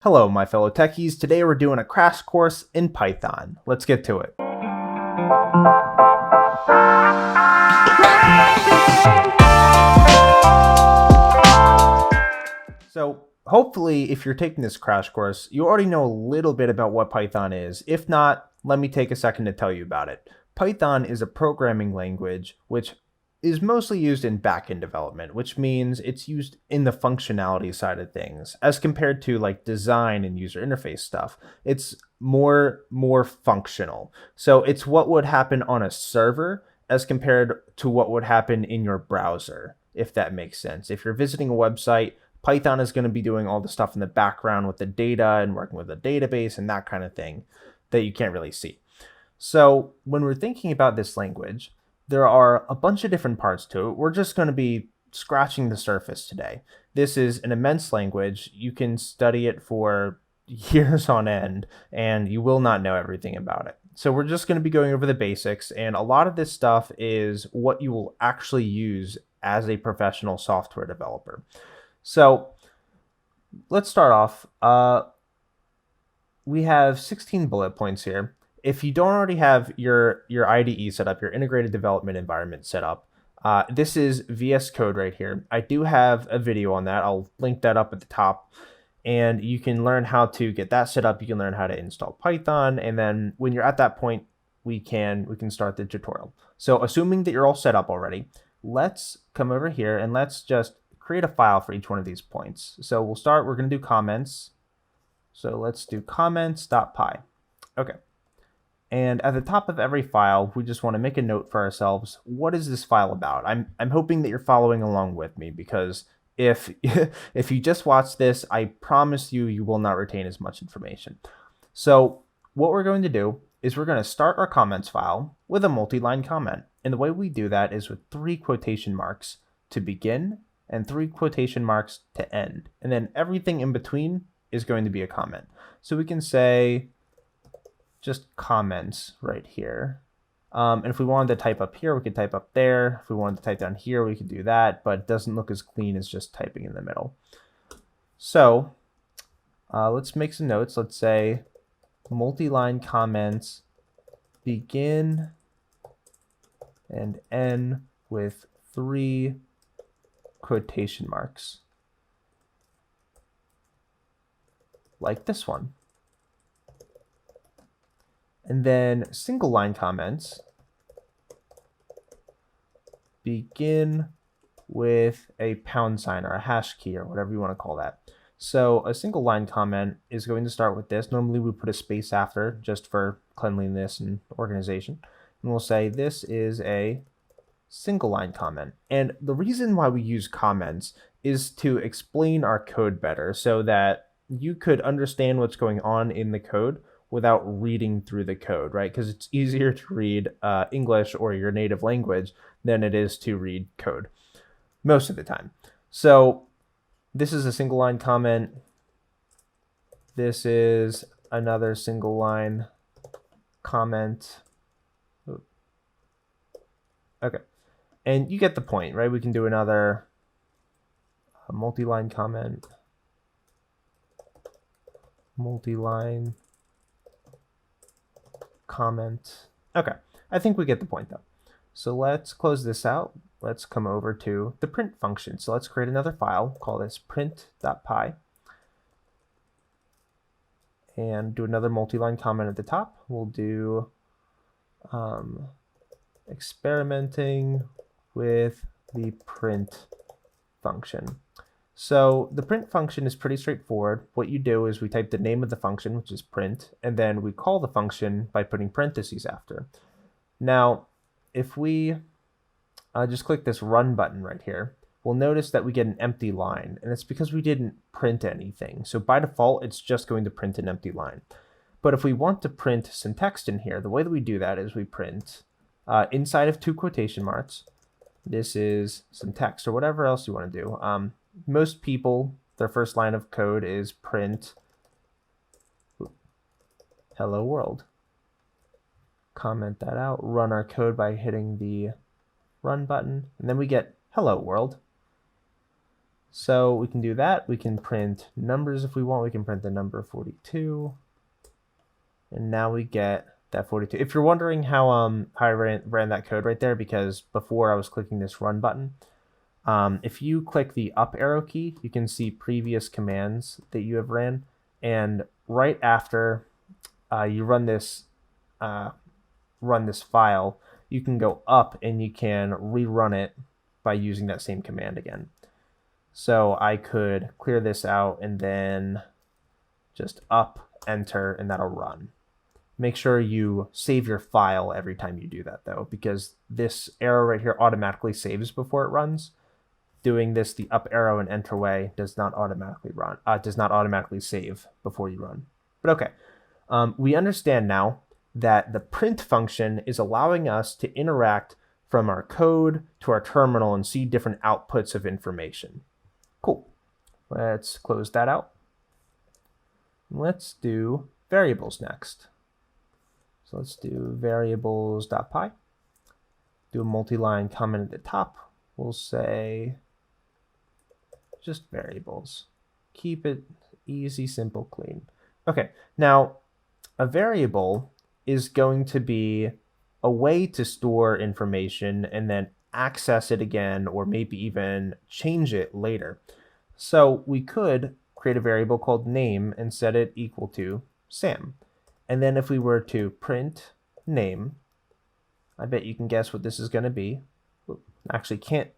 Hello, my fellow techies. Today we're doing a crash course in Python. Let's get to it. So hopefully, if you're taking this crash course, you already know a little bit about what Python is. If not, let me take a second to tell you about it. Python is a programming language which is mostly used in backend development, which means it's used in the functionality side of things as compared to like design and user interface stuff. It's more functional. So it's what would happen on a server as compared to what would happen in your browser, if that makes sense. If you're visiting a website, Python is going to be doing all the stuff in the background with the data and working with a database and that kind of thing that you can't really see. So when we're thinking about this language, there are a bunch of different parts to it. We're just going to be scratching the surface today. This is an immense language. You can study it for years on end, and you will not know everything about it. So we're just going to be going over the basics, and a lot of this stuff is what you will actually use as a professional software developer. So let's start off. We have 16 bullet points here. If you don't already have your IDE set up, your integrated development environment set up, this is VS Code right here. I do have a video on that. I'll link that up at the top. And you can learn how to get that set up. You can learn how to install Python. And then when you're at that point, we can start the tutorial. So assuming that you're all set up already, let's come over here and let's just create a file for each one of these points. So we're going to do comments. So let's do comments.py. Okay. And at the top of every file, we just want to make a note for ourselves. What is this file about? I'm hoping that you're following along with me, because if if you just watch this, I promise you will not retain as much information. So what we're going to do is we're going to start our comments file with a multi-line comment. And the way we do that is with 3 quotation marks to begin and 3 quotation marks to end. And then everything in between is going to be a comment. So we can say just comments right here. And if we wanted to type up here, we could type up there. If we wanted to type down here, we could do that, but it doesn't look as clean as just typing in the middle. So let's make some notes. Let's say multi-line comments begin and end with 3 quotation marks, like this one. And then single line comments begin with a pound sign or a hash key or whatever you want to call that. So a single line comment is going to start with this. Normally we put a space after just for cleanliness and organization. And we'll say this is a single line comment. And the reason why we use comments is to explain our code better so that you could understand what's going on in the code without reading through the code, right? Because it's easier to read English or your native language than it is to read code most of the time. So this is a single line comment. This is another single line comment. Okay. And you get the point, right? We can do another multi-line comment. Multi-line comment. Okay, I think we get the point though. So let's close this out. Let's come over to the print function. So let's create another file, call this print.py, and do another multi-line comment at the top. We'll do experimenting with the print function. So the print function is pretty straightforward. What you do is we type the name of the function, which is print, and then we call the function by putting parentheses after. Now, if we just click this run button right here, we'll notice that we get an empty line, and it's because we didn't print anything. So by default, it's just going to print an empty line. But if we want to print some text in here, the way that we do that is we print inside of 2 quotation marks. This is some text or whatever else you want to do. Most people, their first line of code is print hello world. Comment that out, run our code by hitting the run button, and then we get hello world. So we can do that. We can print numbers if we want. We can print the number 42. And now we get that 42. If you're wondering how I ran that code right there, because before I was clicking this run button, if you click the up arrow key, you can see previous commands that you have ran. And right after you run this file, you can go up and you can rerun it by using that same command again. So I could clear this out and then just up, enter, and that'll run. Make sure you save your file every time you do that, though, because this arrow right here automatically saves before it runs. Doing this the up arrow and enter way does not automatically save before you run. But okay, we understand now that the print function is allowing us to interact from our code to our terminal and see different outputs of information. Cool. Let's close that out. Let's do variables next. So let's do variables.py. Do a multi-line comment at the top. We'll say just variables. Keep it easy, simple, clean. Okay, now a variable is going to be a way to store information and then access it again, or maybe even change it later. So we could create a variable called name and set it equal to Sam. And then if we were to print name, I bet you can guess what this is going to be. Actually, can't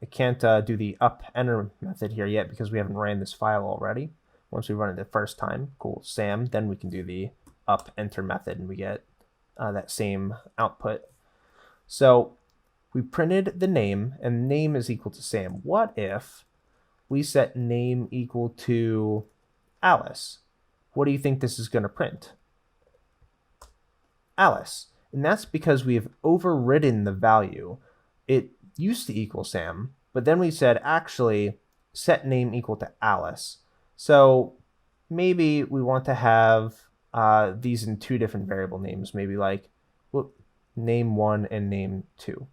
do the up enter method here yet because we haven't ran this file already. Once we run it the first time, cool, Sam, then we can do the up enter method and we get that same output. So we printed the name and name is equal to Sam. What if we set name equal to Alice? What do you think this is going to print? Alice. And that's because we have overridden the value. It used to equal Sam, but then we said actually set name equal to Alice. So maybe we want to have these in two different variable names, maybe like name 1 and name 2.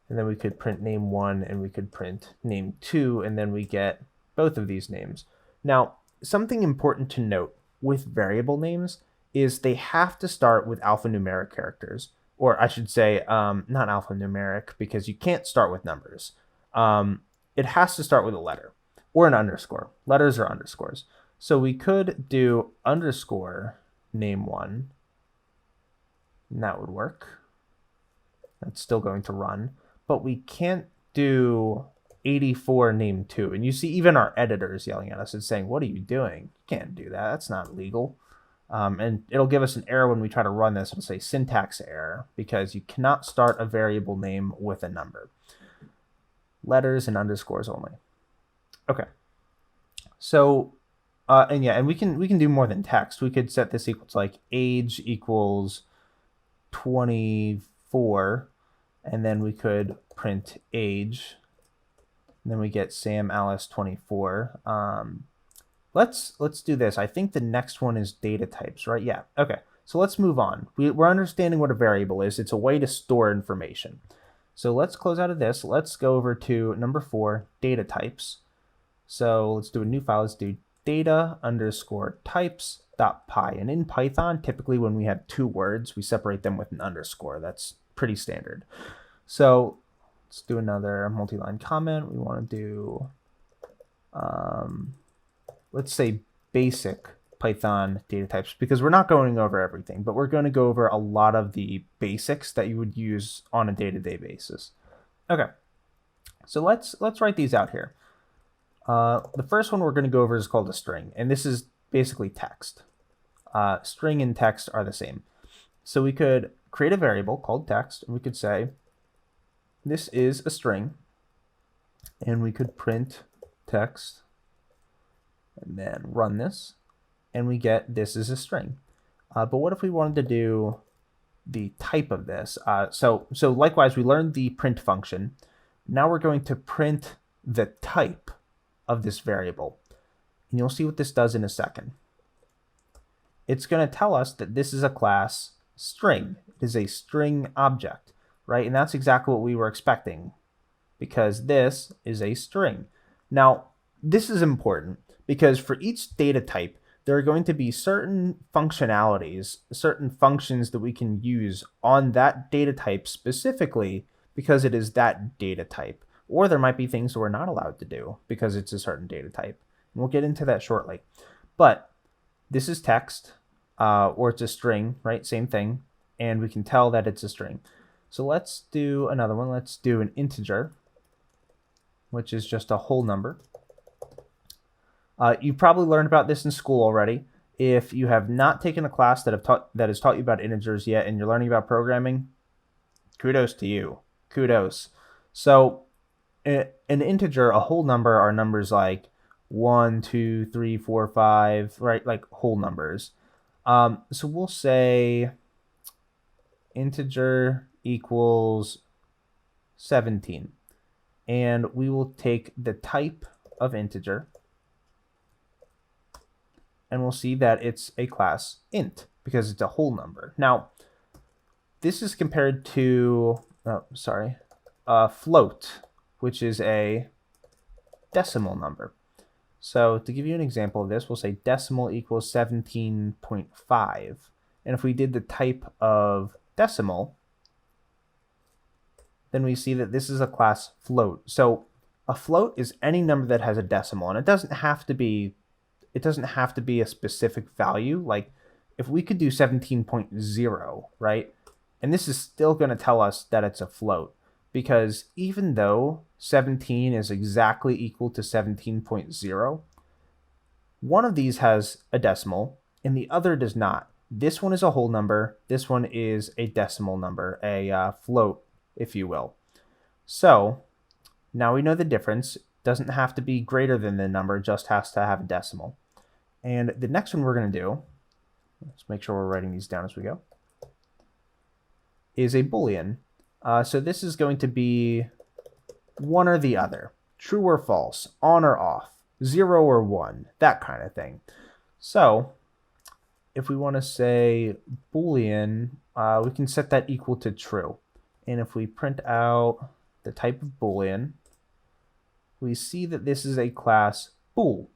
And then we could print name 1 and we could print name 2, and then we get both of these names. Now, something important to note with variable names is they have to start with alphanumeric characters, or I should say not alphanumeric because you can't start with numbers. It has to start with a letter or an underscore. Letters or underscores. So we could do underscore name 1, and that would work. That's still going to run, but we can't do 84 name 2. And you see even our editor is yelling at us and saying, what are you doing? You can't do that. That's not legal. And it'll give us an error when we try to run this. It'll say syntax error because you cannot start a variable name with a number. Letters and underscores only. Okay. So, and we can do more than text. We could set this equal to like age equals 24, and then we could print age. And then we get Sam Alice 24. Let's do this. I think the next one is data types, right? Yeah. Okay. So let's move on. We're understanding what a variable is. It's a way to store information. So let's close out of this. Let's go over to number 4, data types. So let's do a new file. Let's do data underscore types.py. And in Python, typically when we have 2 words, we separate them with an underscore. That's pretty standard. So let's do another multi-line comment. We want to do let's say basic Python data types, because we're not going over everything, but we're going to go over a lot of the basics that you would use on a day-to-day basis. Okay, so let's write these out here. The first one we're going to go over is called a string, and this is basically text. String and text are the same. So we could create a variable called text, and we could say this is a string, and we could print text and then run this, and we get this is a string. But what if we wanted to do the type of this? So likewise, we learned the print function. Now we're going to print the type of this variable. And you'll see what this does in a second. It's going to tell us that this is a class string. It is a string object, right? And that's exactly what we were expecting, because this is a string. Now, this is important because for each data type, there are going to be certain functionalities, certain functions that we can use on that data type specifically because it is that data type. Or there might be things that we're not allowed to do because it's a certain data type. And we'll get into that shortly. But this is text, or it's a string, right? Same thing. And we can tell that it's a string. So let's do another one. Let's do an integer, which is just a whole number. You've probably learned about this in school already. If you have not taken a class that has taught you about integers yet and you're learning about programming, kudos to you. Kudos. So an integer, a whole number, are numbers like 1, 2, 3, 4, 5, right? Like whole numbers. So we'll say integer equals 17. And we will take the type of integer, and we'll see that it's a class int because it's a whole number. Now, this is compared to, float, which is a decimal number. So to give you an example of this, we'll say decimal equals 17.5. And if we did the type of decimal, then we see that this is a class float. So a float is any number that has a decimal, and it doesn't have to be a specific value. Like if we could do 17.0, right? And this is still going to tell us that it's a float, because even though 17 is exactly equal to 17.0, one of these has a decimal and the other does not. This one is a whole number. This one is a decimal number, a float, if you will. So now we know the difference. It doesn't have to be greater than the number, it just has to have a decimal. And the next one we're going to do, let's make sure we're writing these down as we go, is a Boolean. So this is going to be one or the other, true or false, on or off, 0 or 1, that kind of thing. So if we want to say Boolean, we can set that equal to true. And if we print out the type of Boolean, we see that this is a class bool.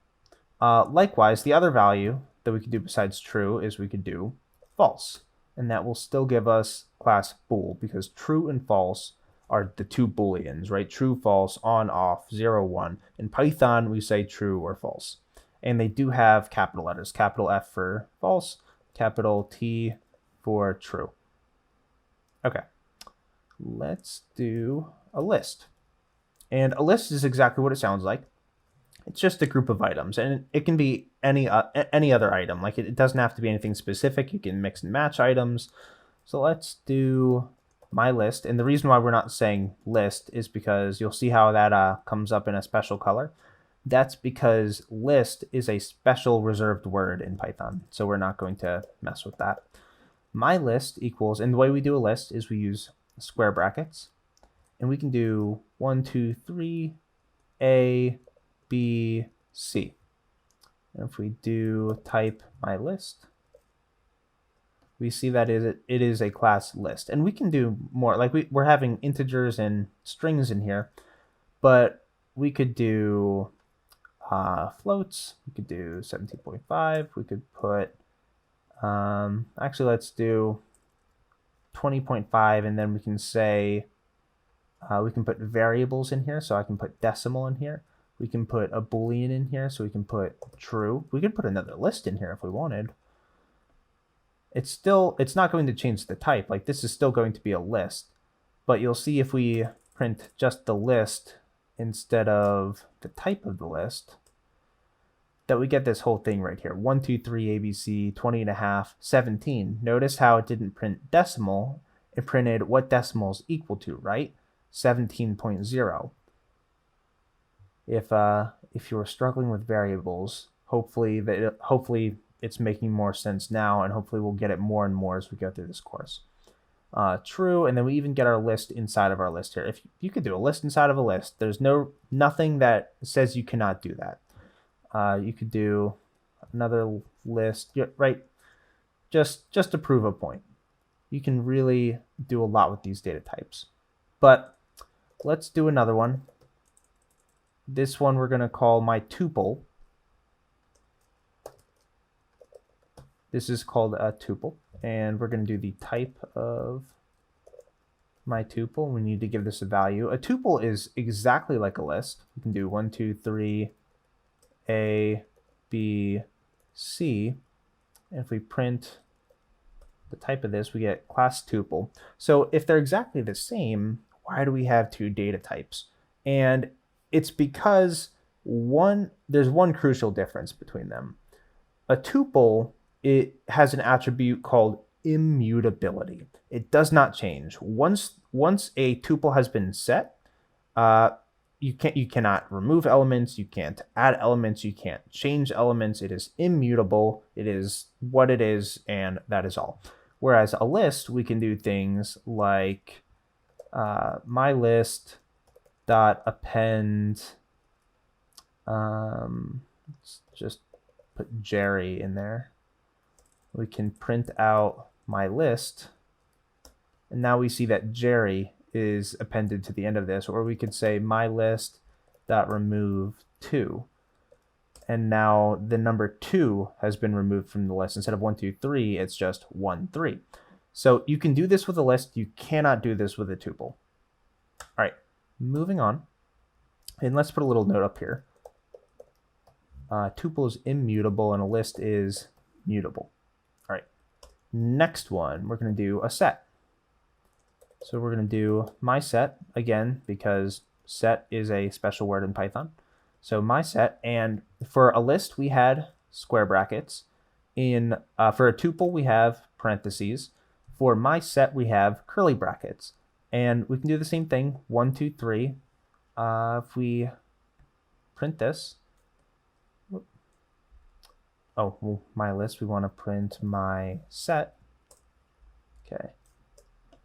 Likewise, the other value that we could do besides true is we could do false. And that will still give us class bool, because true and false are the two Booleans, right? True, false, on, off, 0, 1. In Python, we say true or false. And they do have capital letters, capital F for false, capital T for true. Okay, let's do a list. And a list is exactly what it sounds like. It's just a group of items, and it can be any other item. Like it doesn't have to be anything specific. You can mix and match items. So let's do my list. And the reason why we're not saying list is because you'll see how that comes up in a special color. That's because list is a special reserved word in Python, so we're not going to mess with that. My list equals, and the way we do a list is we use square brackets, and we can do 1, 2, 3, A, B, C. And if we do type my list, we see that it is a class list. And we can do more, like we're having integers and strings in here, but we could do floats. We could do 17.5. We could put, actually let's do 20.5, and then we can say, we can put variables in here. So I can put decimal in here. We can put a Boolean in here, so we can put true. We can put another list in here if we wanted. It's not going to change the type. Like this is still going to be a list, but you'll see if we print just the list instead of the type of the list, that we get this whole thing right here. 1, 2, 3, ABC, 20.5, 17. Notice how it didn't print decimal. It printed what decimal is equal to, right? 17.0. If you were struggling with variables, hopefully it's making more sense now, and hopefully we'll get it more and more as we go through this course. True, and then we even get our list inside of our list here. If you could do a list inside of a list, there's nothing that says you cannot do that. You could do another list, right? Just to prove a point. You can really do a lot with these data types. But let's do another one. This one we're going to call my tuple. This is called a tuple, and we're going to do the type of my tuple. We need to give this a value. A tuple is exactly like a list. We can do 1, 2, 3, A, B, C. And if we print the type of this, we get class tuple. So if they're exactly the same, why do we have two data types? And it's because there's one crucial difference between them. A tuple, it has an attribute called immutability. It does not change. Once a tuple has been set, you cannot remove elements, you can't add elements, you can't change elements. It is immutable. It is what it is, and that is all. Whereas a list, we can do things like my list dot append. Let's just put Jerry in there. We can print out my list, and now we see that Jerry is appended to the end of this. Or we could say my list dot remove 2, and now the number 2 has been removed from the list. Instead of 1, 2, 3, it's just 1, 3. So you can do this with a list. You cannot do this with a tuple. All right, moving on, and let's put a little note up here. Tuple is immutable and a list is mutable. All right, next one, we're going to do a set. So we're going to do my set again, because set is a special word in Python. So my set, and for a list we had square brackets. For a tuple we have parentheses. For my set we have curly brackets. And we can do the same thing, 1, 2, 3. If we print this, oh, well, my list, we want to print my set. Okay.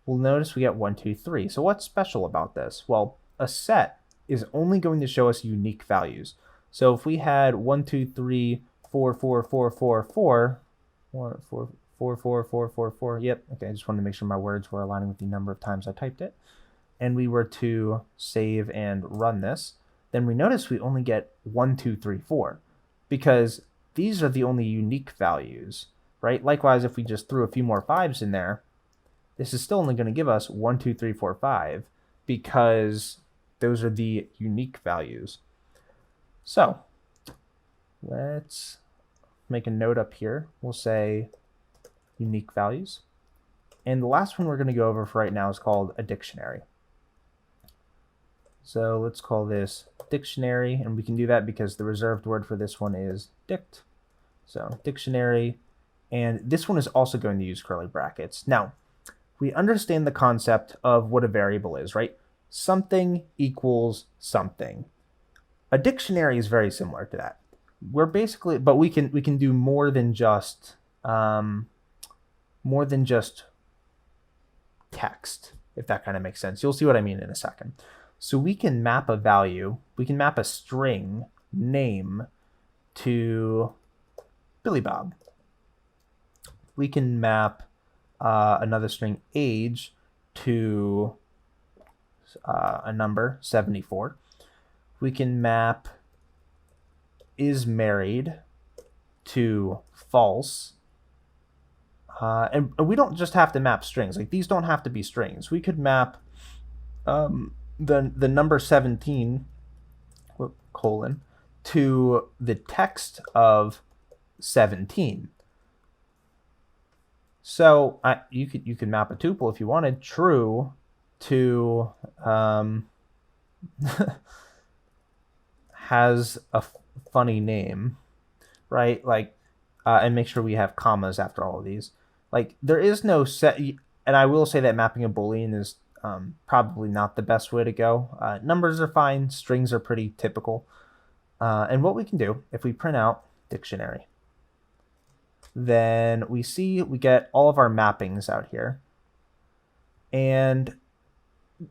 We'll notice we get 1, 2, 3. So what's special about this? Well, a set is only going to show us unique values. So if we had 1, 2, 3, 4, 4, 4, 4, 4, 4, 4, 4, 4, 4, 4, 4. Yep. Okay, I just wanted to make sure my words were aligning with the number of times I typed it. And we were to save and run this, then we notice we only get 1, 2, 3, 4, because these are the only unique values, right? Likewise, if we just threw a few more 5s in there, this is still only going to give us 1, 2, 3, 4, 5, because those are the unique values. So let's make a note up here. We'll say unique values. And the last one we're going to go over for right now is called a dictionary. So let's call this dictionary, and we can do that because the reserved word for this one is dict. So dictionary, and this one is also going to use curly brackets. Now, we understand the concept of what a variable is, right? Something equals something. A dictionary is very similar to that. We're basically, but we can do more than just text, if that kind of makes sense. You'll see what I mean in a second. So we can map a value, we can map a string name to Billy Bob. We can map another string age to a number 74. We can map is married to false. And we don't just have to map strings. Like, these don't have to be strings. We could map the number 17 colon to the text of 17. So you could map a tuple if you wanted, true to has a funny name, right? Like, and make sure we have commas after all of these. Like, there is no set, and I will say that mapping a Boolean is probably not the best way to go. Numbers are fine, strings are pretty typical. And what we can do, if we print out dictionary, then we get all of our mappings out here. And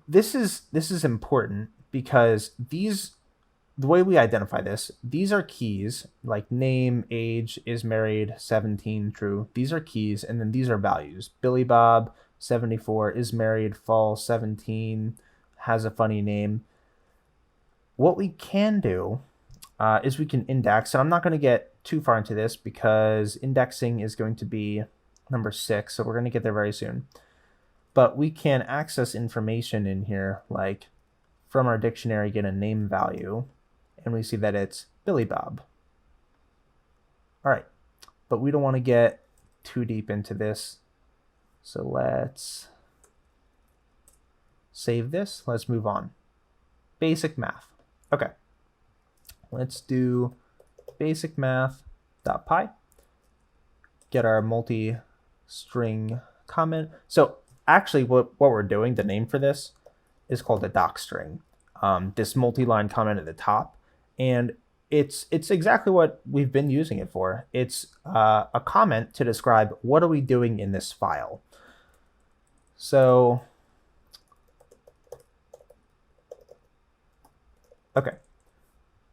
this is important because the way we identify this, these are keys, like name, age, is married, 17, true. These are keys, and then these are values. Billy Bob, 74, is married, false, 17, has a funny name. What we can do is we can index, and I'm not going to get too far into this because indexing is going to be number 6, so we're going to get there very soon. But we can access information in here, like from our dictionary, get a name value, and we see that it's Billy Bob. All right, but we don't want to get too deep into this, so let's save this. Let's move on. Basic math. Okay, let's do basic math.py. Get our multi-string comment. So actually what we're doing, the name for this is called a docstring. This multi-line comment at the top, and it's exactly what we've been using it for. It's a comment to describe what are we doing in this file. So okay,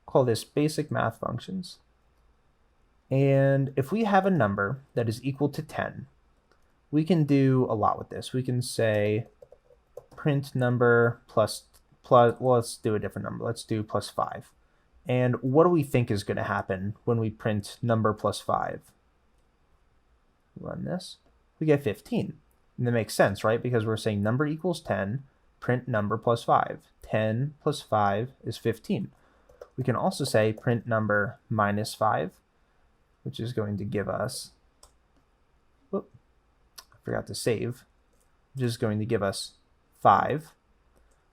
call this basic math functions. And if we have a number that is equal to 10, we can do a lot with this. We can say print number plus, well, let's do a different number. Let's do plus 5. And what do we think is going to happen when we print number plus 5? Run this. We get 15. And that makes sense, right? Because we're saying number equals 10, print number plus 5. 10 plus 5 is 15. We can also say print number minus 5, which is going to give us, whoop, I forgot to save, which is going to give us 5.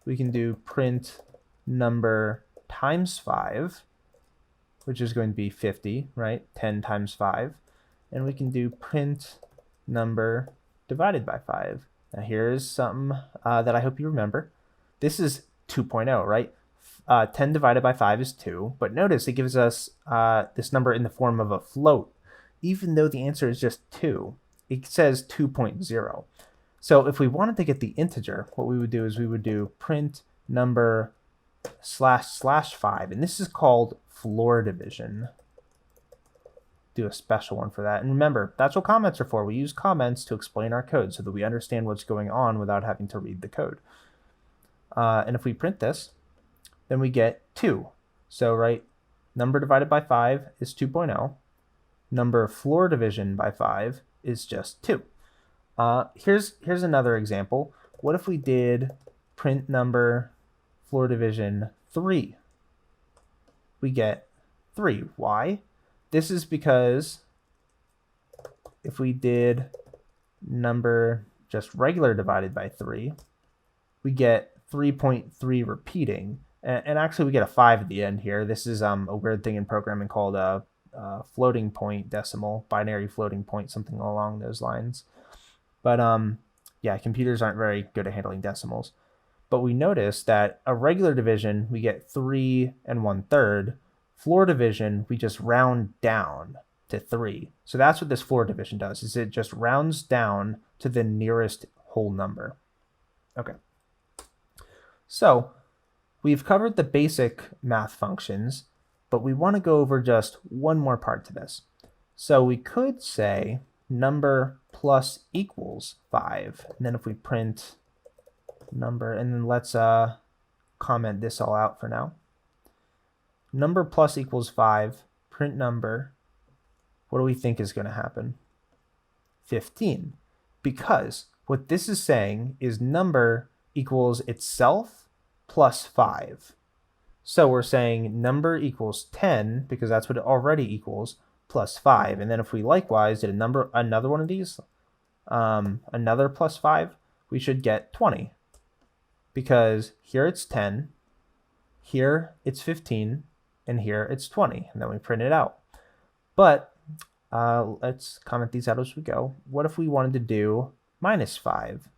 We can do print number times 5, which is going to be 50, right? 10 times 5. And we can do print number divided by 5. Now here's something that I hope you remember. This is 2.0, right? 10 divided by 5 is 2, but notice it gives us this number in the form of a float, even though the answer is just 2. It says 2.0. So if we wanted to get the integer, what we would do is we would do print number //5, and this is called floor division. Do a special one for that. And remember, that's what comments are for. We use comments to explain our code so that we understand what's going on without having to read the code. And if we print this, then we get 2. So, right, number divided by 5 is 2.0. Number floor division by 5 is just 2. Here's another example. What if we did print number floor division 3? We get 3. Why? This is because if we did number just regular divided by 3, we get 3.3 repeating. And actually we get a 5 at the end here. This is a weird thing in programming called a floating point decimal, binary floating point, something along those lines. But yeah, computers aren't very good at handling decimals. But we notice that a regular division, we get 3 1/3. Floor division, we just round down to 3. So that's what this floor division does, is it just rounds down to the nearest whole number. Okay. So we've covered the basic math functions, but we want to go over just one more part to this. So we could say number plus equals 5. And then if we print number, and then let's comment this all out for now. Number plus equals 5, print number. What do we think is going to happen? 15. Because what this is saying is number equals itself plus 5. So we're saying number equals 10, because that's what it already equals, plus 5. And then if we likewise did another one of these, another plus 5, we should get 20. Because here it's 10, here it's 15, and here it's 20. And then we print it out. But let's comment these out as we go. What if we wanted to do minus 5?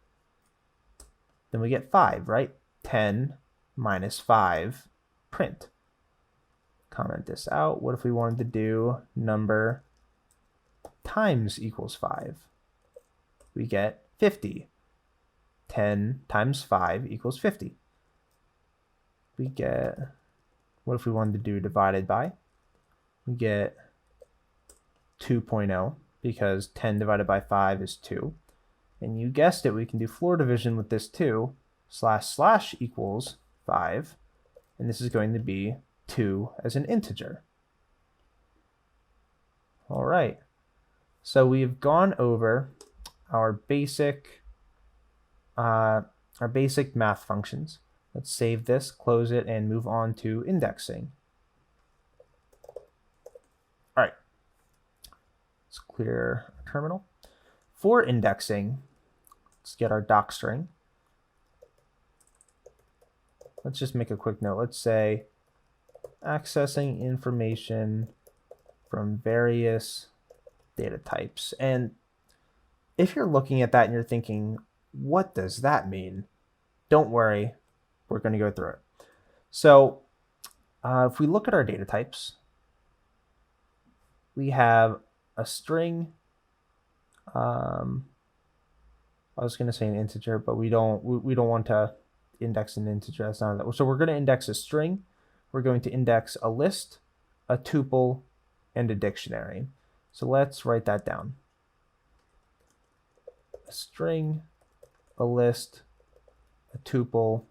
Then we get 5, right? 10 minus 5, print. Comment this out. What if we wanted to do number times equals 5? We get 50. 10 times 5 equals 50. We get, what if we wanted to do divided by? We get 2.0, because 10 divided by 5 is 2. And you guessed it, we can do floor division with this too. // equals 5. and this is going to be 2 as an integer. All right, so we've gone over our basic math functions. Let's save this, close it, and move on to indexing. All right, let's clear our terminal. For indexing, let's get our docstring. Let's just make a quick note. Let's say accessing information from various data types. And if you're looking at that and you're thinking, what does that mean? Don't worry, we're going to go through it. So if we look at our data types, we have a string. I was going to say an integer, but we don't want to index an integer. That's not that. So we're going to index a string. We're going to index a list, a tuple, and a dictionary. So let's write that down. A string, a list, a tuple,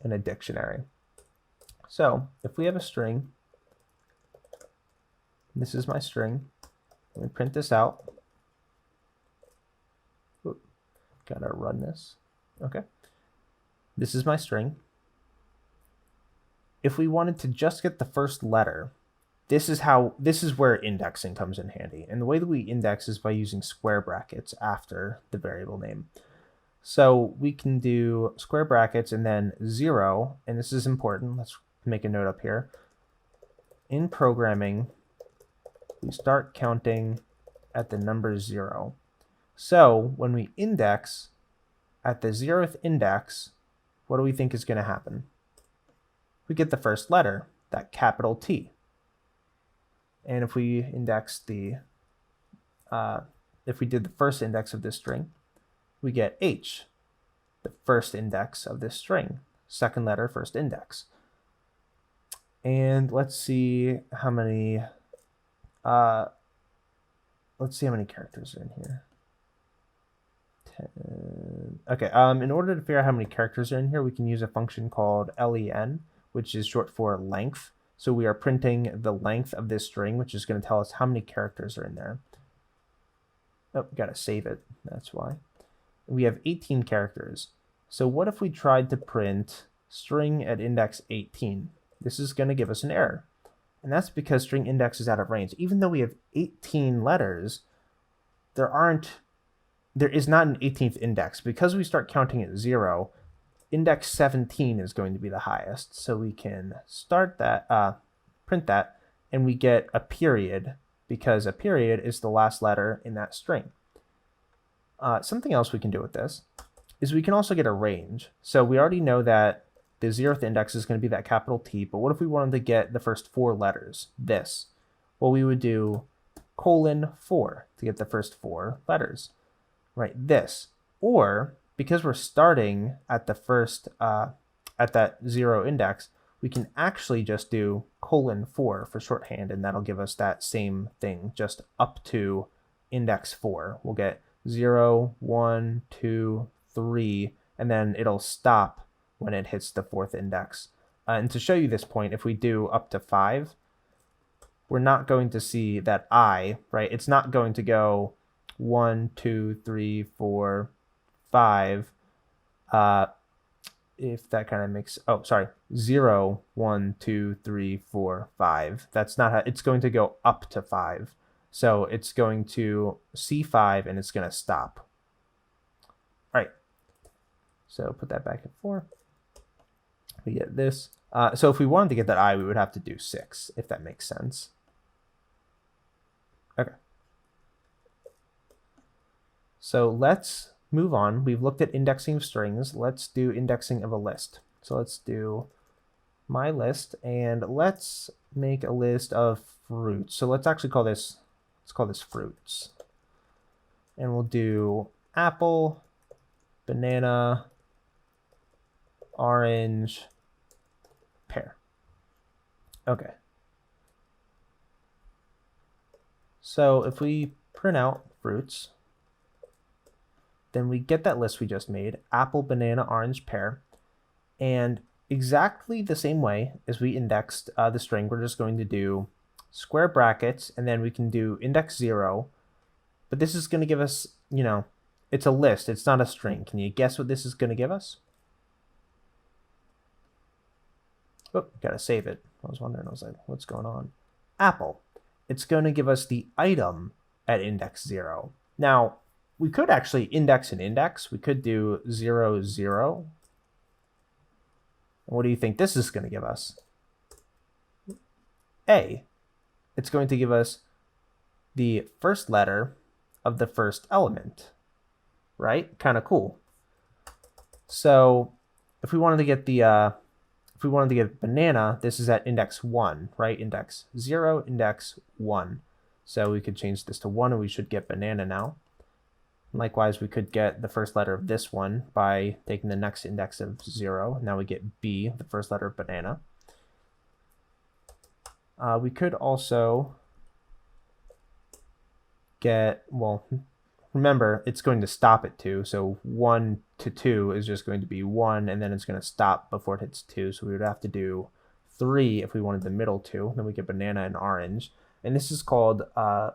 and a dictionary. So if we have a string, this is my string. Let me print this out. Oop, gotta run this. Okay. This is my string. If we wanted to just get the first letter, this is where indexing comes in handy. And the way that we index is by using square brackets after the variable name. So we can do square brackets and then 0, and this is important. Let's make a note up here. In programming, we start counting at the number 0. So when we index at the 0th index, what do we think is going to happen? We get the first letter, that capital T. And if we index if we did the first index of this string, we get H, the first index of this string, second letter, first index. And let's see how many characters are in here. 10. Okay, in order to figure out how many characters are in here, we can use a function called len, which is short for length. So we are printing the length of this string, which is going to tell us how many characters are in there. Oh, gotta save it, that's why. We have 18 characters. So what if we tried to print string at index 18? This is going to give us an error. And that's because string index is out of range. Even though we have 18 letters, there is not an 18th index. Because we start counting at 0, index 17 is going to be the highest. So we can start that, print that, and we get a period, because a period is the last letter in that string. Something else we can do with this is we can also get a range. So we already know that the 0th index is going to be that capital T, but what if we wanted to get the first 4 letters? This. Well, we would do :4 to get the first 4 letters. Right, this. Or, because we're starting at the first, at that 0 index, we can actually just do :4 for shorthand, and that'll give us that same thing, just up to index 4. We'll get 0, 1, 2, 3, and then it'll stop when it hits the 4th index. And to show you this point, if we do up to 5, we're not going to see that I, right? It's not going to go 1, 2, 3, 4, 5. If that kind of makes, 0, 1, 2, 3, 4, 5. That's not how, it's going to go up to 5. So it's going to see 5 and it's going to stop. All right. So put that back at 4. We get this. So if we wanted to get that I, we would have to do 6, if that makes sense. Okay. So let's move on. We've looked at indexing of strings. Let's do indexing of a list. So let's do my list, and let's make a list of fruits. So let's actually call this, fruits. And we'll do apple, banana, orange, pear. Okay. So if we print out fruits, then we get that list we just made, apple, banana, orange, pear. And exactly the same way as we indexed the string, we're just going to do square brackets, and then we can do index 0. But this is going to give us, it's a list. It's not a string. Can you guess what this is going to give us? Oh, gotta save it. I was wondering, I was like, what's going on? Apple. It's going to give us the item at index 0. Now, we could actually index an index. We could do 0, 0. What do you think this is going to give us? A. It's going to give us the first letter of the first element, right? Kind of cool. So if we wanted to get banana, this is at index 1, right? Index 0, index 1. So we could change this to 1 and we should get banana now. Likewise, we could get the first letter of this one by taking the next index of 0. Now we get B, the first letter of banana. We could also get, well, remember, it's going to stop at 2. So 1 to 2 is just going to be 1, and then it's going to stop before it hits 2. So we would have to do 3 if we wanted the middle 2. Then we get banana and orange. And this is called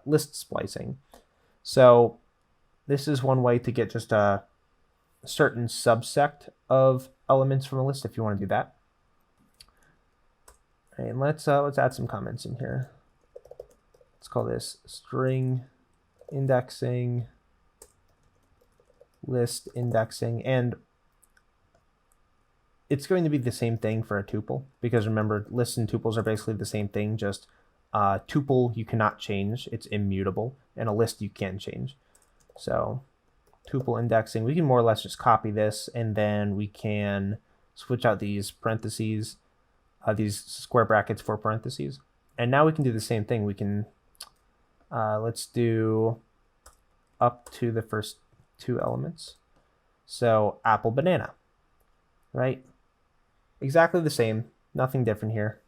list splicing. So this is one way to get just a certain subset of elements from a list if you want to do that. And let's add some comments in here. Let's call this string indexing, list indexing, and it's going to be the same thing for a tuple, because remember, lists and tuples are basically the same thing, just tuple you cannot change, it's immutable, and a list you can change. So tuple indexing, we can more or less just copy this, and then we can switch out these parentheses, these square brackets for parentheses. And now we can do the same thing. We can, let's do up to the first 2 elements. So apple, banana, right? Exactly the same, nothing different here.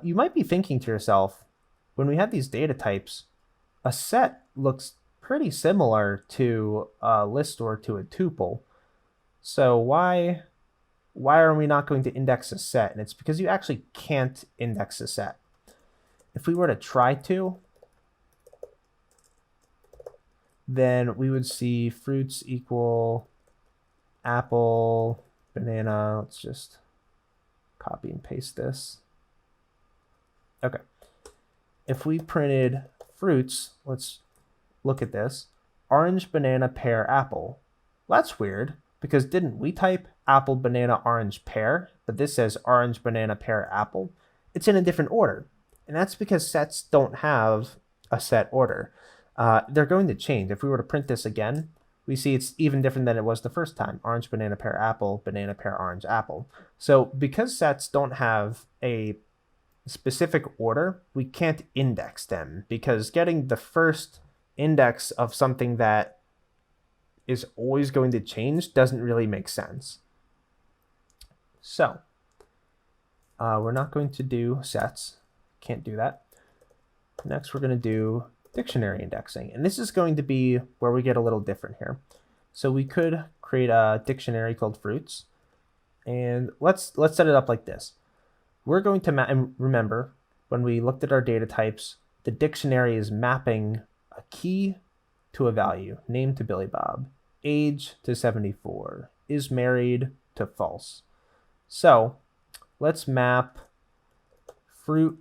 You might be thinking to yourself, when we have these data types, a set looks pretty similar to a list or to a tuple. So why are we not going to index a set? And it's because you actually can't index a set. If we were to try to, then we would see fruits equal apple, banana. Let's just copy and paste this. Okay. If we printed fruits, let's look at this. Orange, banana, pear, apple. Well, that's weird, because didn't we type apple, banana, orange, pear? But this says orange, banana, pear, apple. It's in a different order. And that's because sets don't have a set order. They're going to change. If we were to print this again, we see it's even different than it was the first time. Orange, banana, pear, apple, banana, pear, orange, apple. So because sets don't have a specific order, we can't index them, because getting the first index of something that is always going to change doesn't really make sense. So we're not going to do sets. Can't do that. Next, we're going to do dictionary indexing. And this is going to be where we get a little different here. So we could create a dictionary called fruits. And let's set it up like this. We're going to and remember, when we looked at our data types, the dictionary is mapping a key to a value, name to Billy Bob, age to 74, is married to false. So let's map fruit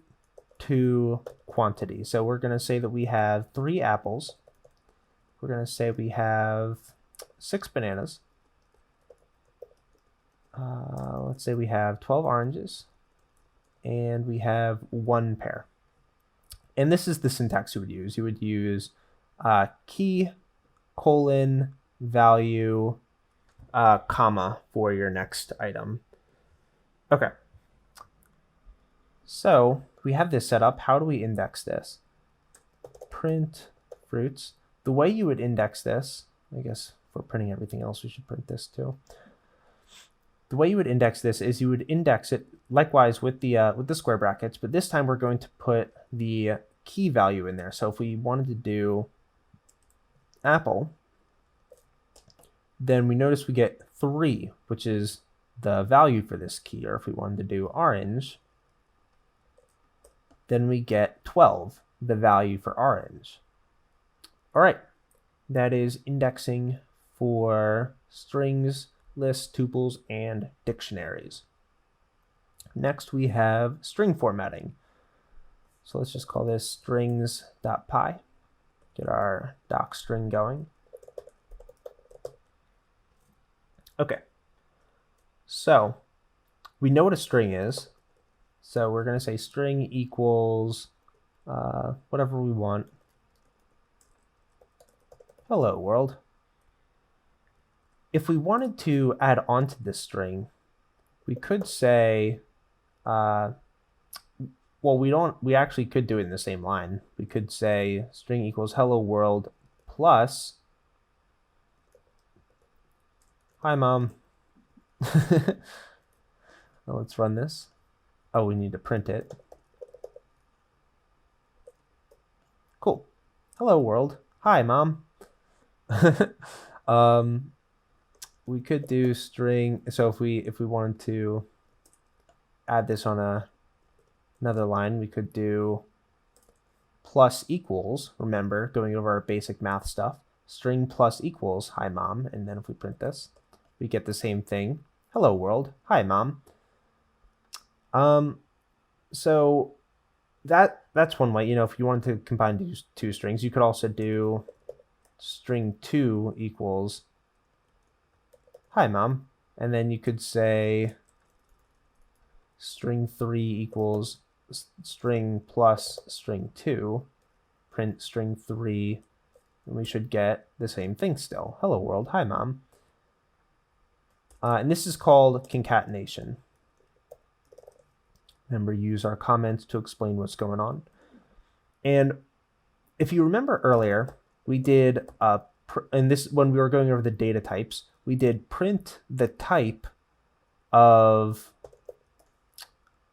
to quantity. So we're going to say that we have 3 apples. We're going to say we have 6 bananas. Let's say we have 12 oranges. And we have 1 pear. And this is the syntax you would use. You would use key, colon, value, comma for your next item. Okay. So we have this set up. How do we index this? Print fruits. The way you would index this, I guess if we're printing everything else, we should print this too. The way you would index this is you would index it likewise with the square brackets, but this time we're going to put the key value in there. So if we wanted to do apple, then we notice we get 3, which is the value for this key, or if we wanted to do orange, then we get 12, the value for orange. All right, that is indexing for strings, lists, tuples, and dictionaries. Next, we have string formatting. So let's just call this strings.py. Get our doc string going. Okay, so we know what a string is. So we're going to say string equals whatever we want. Hello world. If we wanted to add on to this string, we could say, well, we actually could do it in the same line. We could say string equals hello world plus hi mom. Well, let's run this. Oh, we need to print it. Cool. Hello world. Hi mom. We could do string. So if we wanted to add this on another line, we could do plus equals. Remember, going over our basic math stuff. String plus equals hi mom, and then if we print this, we get the same thing. Hello world. Hi mom. So that's one way. If you wanted to combine two strings, you could also do string 2 equals hi mom, and then you could say string 3 equals string plus string 2, print string 3, and we should get the same thing still. Hello world, hi mom. And this is called concatenation. Remember, use our comments to explain what's going on. And if you remember earlier, we did, and this when we were going over the data types, we did print the type of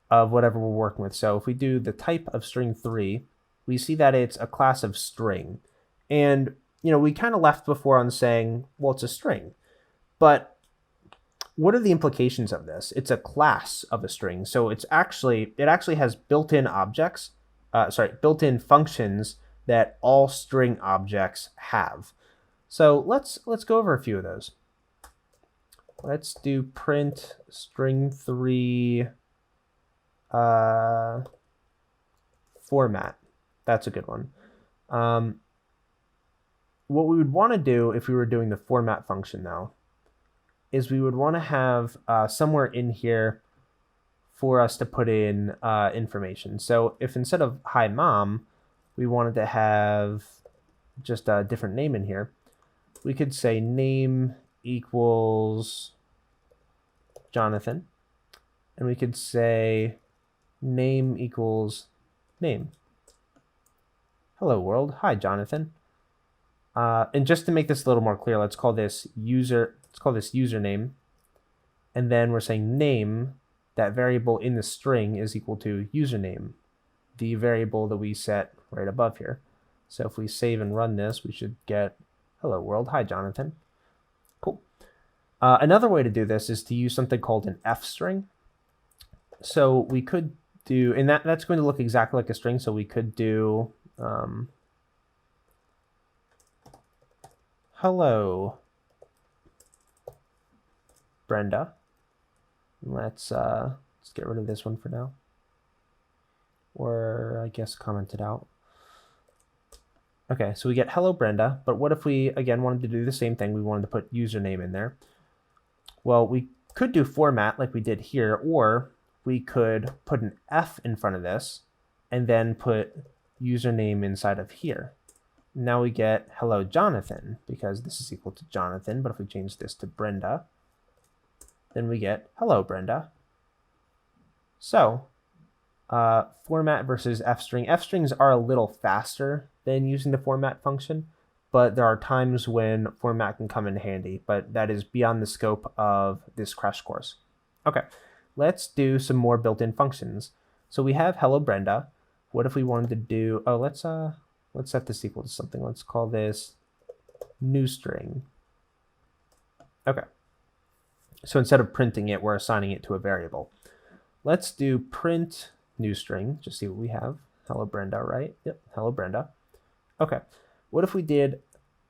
whatever we're working with. So if we do the type of string 3, we see that it's a class of string. And, we kind of left before on saying, well, it's a string. But what are the implications of this? It's a class of a string. So it actually has built-in objects, built-in functions that all string objects have. So let's go over a few of those. Let's do print string 3 format. That's a good one. What we would want to do if we were doing the format function though, is we would want to have somewhere in here for us to put in information. So if instead of hi mom, we wanted to have just a different name in here, we could say name equals Jonathan, and we could say name equals name. Hello world, hi Jonathan. And just to make this a little more clear, let's call this username, and then we're saying name, that variable in the string, is equal to username, the variable that we set right above here. So if we save and run this, we should get hello world, hi Jonathan. Cool. Another way to do this is to use something called an f string. So we could do, and that's going to look exactly like a string, so we could do hello Brenda. Let's get rid of this one for now, or I guess comment it out. Okay, so we get hello Brenda, but what if we again wanted to do the same thing? We wanted to put username in there. Well, we could do format like we did here, or we could put an F in front of this and then put username inside of here. Now we get hello Jonathan, because this is equal to Jonathan, but if we change this to Brenda, then we get hello Brenda. So format versus f string. F strings are a little faster than using the format function, but there are times when format can come in handy, but that is beyond the scope of this crash course. Okay, let's do some more built-in functions. So we have hello Brenda. What if we wanted to do, let's set this equal to something. Let's call this new string. Okay. So instead of printing it, we're assigning it to a variable. Let's do print new string, just see what we have. Hello Brenda, right? Yep, hello Brenda. Okay, what if we did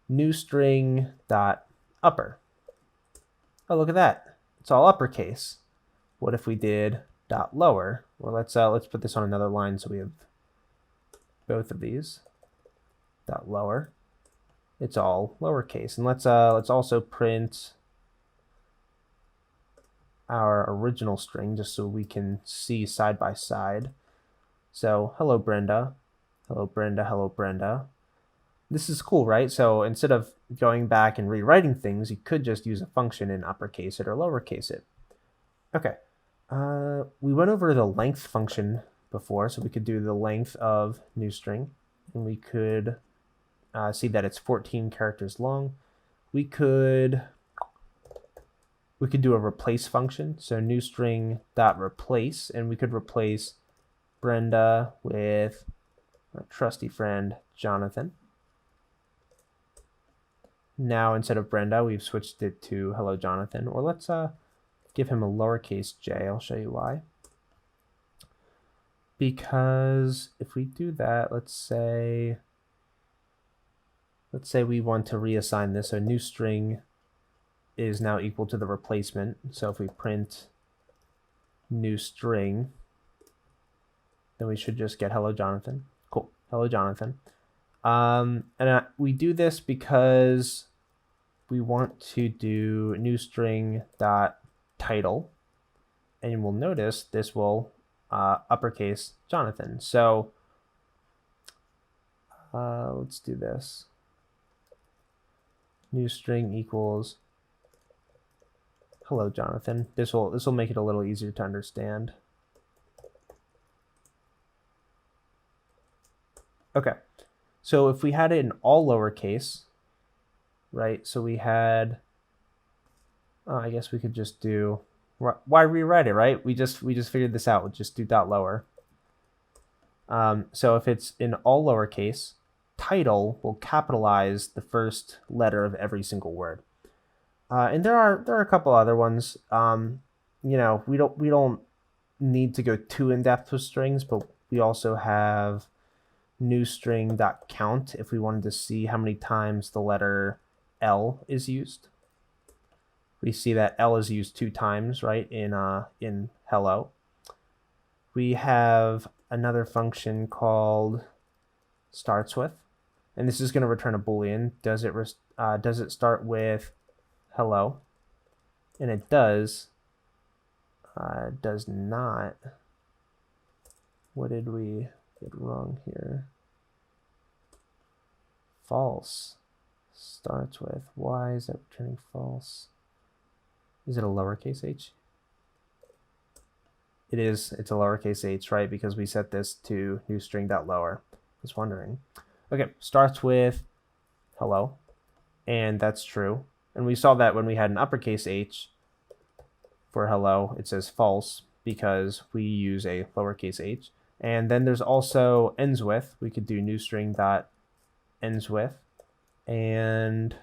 new string dot upper? Oh, look at that. It's all uppercase. What if we did dot lower? Well, let's put this on another line so we have both of these. Dot lower. It's all lowercase. And let's also print our original string just so we can see side by side. So hello Brenda, hello Brenda, hello Brenda. This is cool, right? So instead of going back and rewriting things, you could just use a function and uppercase it or lowercase it. Okay, we went over the length function before, so we could do the length of new string, and we could see that it's 14 characters long. We could do a replace function, so new string dot replace, and we could replace Brenda with our trusty friend Jonathan. Now instead of Brenda, we've switched it to hello Jonathan, or let's give him a lowercase j. I'll show you why. Because if we do that, let's say we want to reassign this, so new string is now equal to the replacement. So if we print new string, then we should just get hello Jonathan. Cool, hello Jonathan. And we do this because we want to do new string dot title, and we'll notice this will uppercase Jonathan. So let's do this. New string equals hello Jonathan. This will make it a little easier to understand. Okay, so if we had it in all lowercase, right? So we had, I guess we could just do, why rewrite it, right? We just figured this out. We'll just do dot lower. So if it's in all lowercase, title will capitalize the first letter of every single word. And there are a couple other ones. You know, we don't need to go too in depth with strings, but we also have new string dot count if we wanted to see how many times the letter L is used. We see that L is used 2 times, right, in hello. We have another function called starts with, and this is going to return a boolean. Does it start with hello? And it does. Does not. What did we get wrong here? False. Starts with. Why is that returning false? Is it a lowercase h? It is. It's a lowercase h, right? Because we set this to new string.lower. I was wondering. Okay, starts with hello, and that's true. And we saw that when we had an uppercase h for hello, it says false because we use a lowercase h. And then there's also ends with. We could do new string dot ends with, and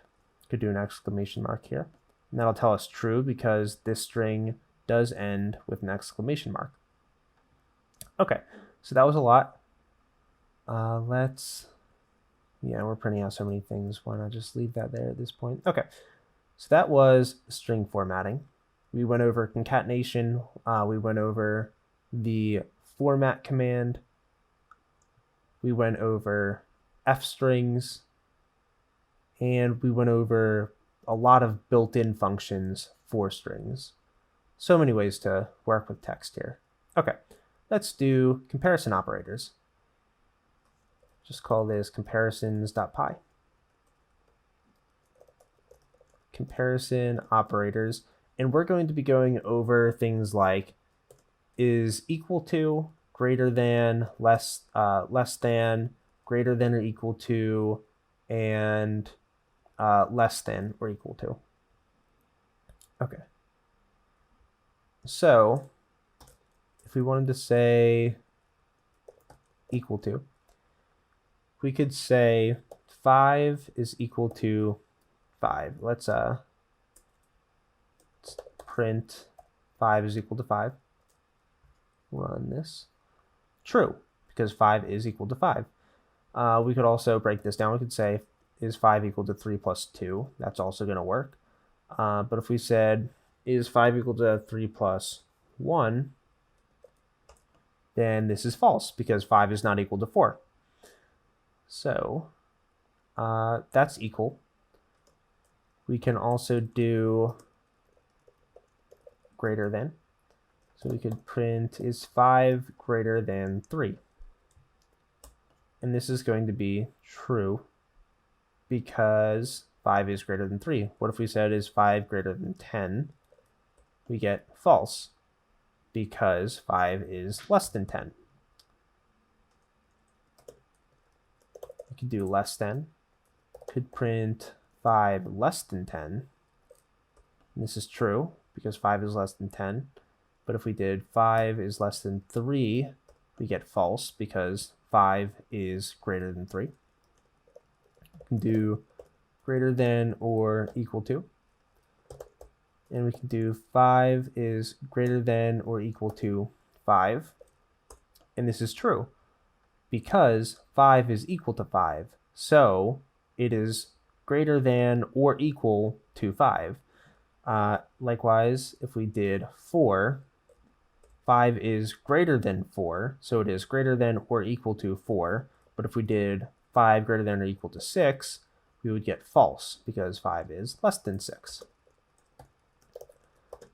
could do an exclamation mark here. And that'll tell us true because this string does end with an exclamation mark. Okay, so that was a lot. Yeah, we're printing out so many things. Why not just leave that there at this point? Okay, so that was string formatting. We went over concatenation. We went over the format command. We went over f strings. And we went over a lot of built-in functions for strings. So many ways to work with text here. Okay, let's do comparison operators. Just call this comparisons.py. Comparison operators, and we're going to be going over things like is equal to, greater than, less than, greater than or equal to, and less than or equal to. Okay. So if we wanted to say equal to, we could say 5 is equal to 5. Let's print 5 is equal to 5. Run this. True, because 5 is equal to 5. We could also break this down. We could say, is 5 equal to 3 plus 2? That's also going to work. But if we said, is 5 equal to 3 plus 1, then this is false, because 5 is not equal to 4. So that's equal. We can also do greater than. So we could print, is 5 greater than 3? And this is going to be true, because 5 is greater than 3. What if we said, is 5 greater than 10? We get false, because 5 is less than 10. We could do less than. Could print 5 less than 10. And this is true, because 5 is less than 10. But if we did 5 is less than 3, we get false, because 5 is greater than 3. We can do greater than or equal to. And we can do 5 is greater than or equal to 5. And this is true, because 5 is equal to 5. So it is greater than or equal to 5. Likewise, if we did 4, 5 is greater than 4, so it is greater than or equal to 4. But if we did 5 greater than or equal to 6, we would get false, because 5 is less than 6.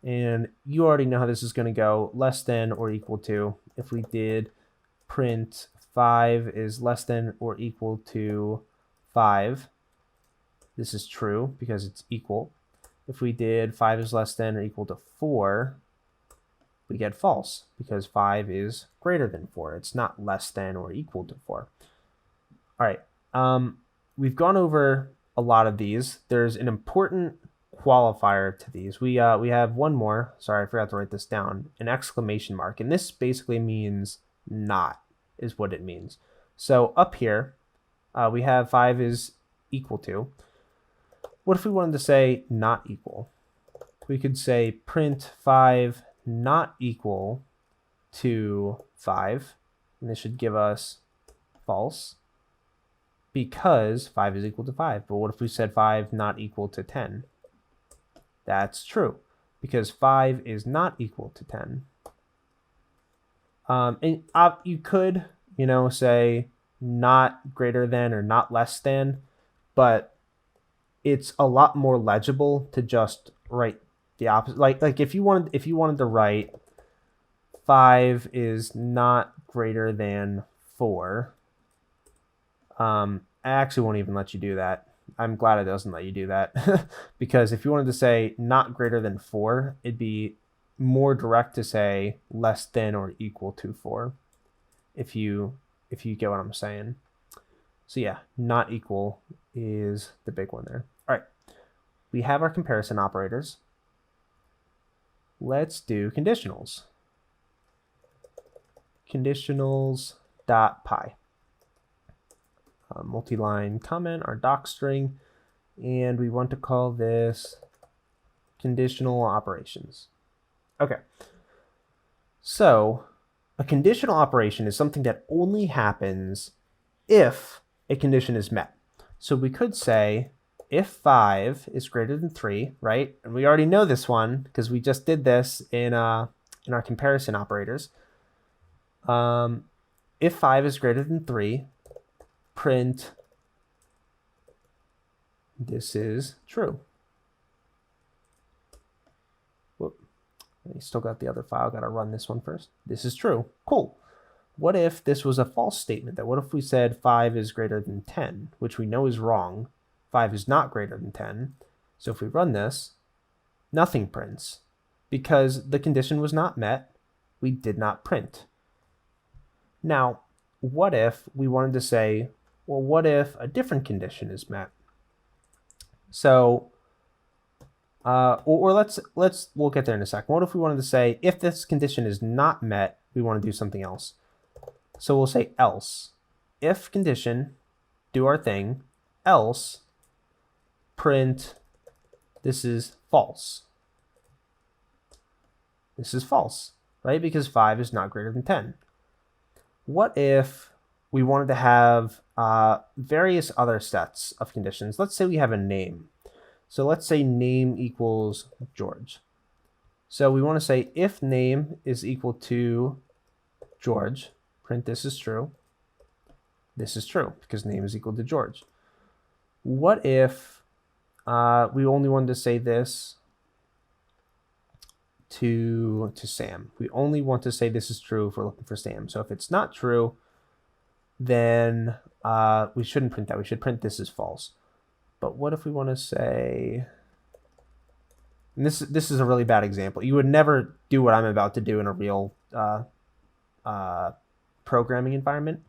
And you already know how this is going to go, less than or equal to. If we did print 5 is less than or equal to 5, this is true, because it's equal. If we did 5 is less than or equal to 4, we get false, because 5 is greater than 4. It's not less than or equal to 4. All right, we've gone over a lot of these. There's an important qualifier to these. We have one more. Sorry, I forgot to write this down. An exclamation mark, and this basically means not, is what it means. So up here, we have 5 is equal to. What if we wanted to say not equal? We could say print 5 not equal to 5, and this should give us false, because 5 is equal to 5. But what if we said 5 not equal to 10? That's true, because 5 is not equal to 10. And you could, say not greater than or not less than, but it's a lot more legible to just write the opposite. Like if you wanted to write 5 is not greater than 4, I actually won't even let you do that. I'm glad it doesn't let you do that, because if you wanted to say not greater than 4, it'd be more direct to say less than or equal to 4, if you get what I'm saying. So yeah, not equal is the big one there. All right, we have our comparison operators. Let's do conditionals. Conditionals.py. Multi-line comment, our doc string, and we want to call this conditional operations. Okay, so a conditional operation is something that only happens if a condition is met. So we could say if 5 is greater than 3, right? And we already know this one because we just did this in our comparison operators. If 5 is greater than 3, print this is true. Whoop. I still got the other file. Got to run this one first. This is true. Cool. What if this was a false statement? What if we said 5 is greater than 10, which we know is wrong. 5 is not greater than 10. So if we run this, nothing prints, because the condition was not met. We did not print. Now, what if we wanted to say, well, what if a different condition is met? So, we'll get there in a second. What if we wanted to say, if this condition is not met, we want to do something else? So we'll say else. If condition, do our thing, else, print this is false. This is false, right? Because 5 is not greater than 10. What if we wanted to have various other sets of conditions? Let's say we have a name. So let's say name equals George. So we want to say if name is equal to George, print this is true. This is true because name is equal to George. What if we only wanted to say this to Sam? We only want to say this is true if we're looking for Sam. So if it's not true, then we shouldn't print that. We should print this is false. But what if we want to say, and this is a really bad example. You would never do what I'm about to do in a real programming environment.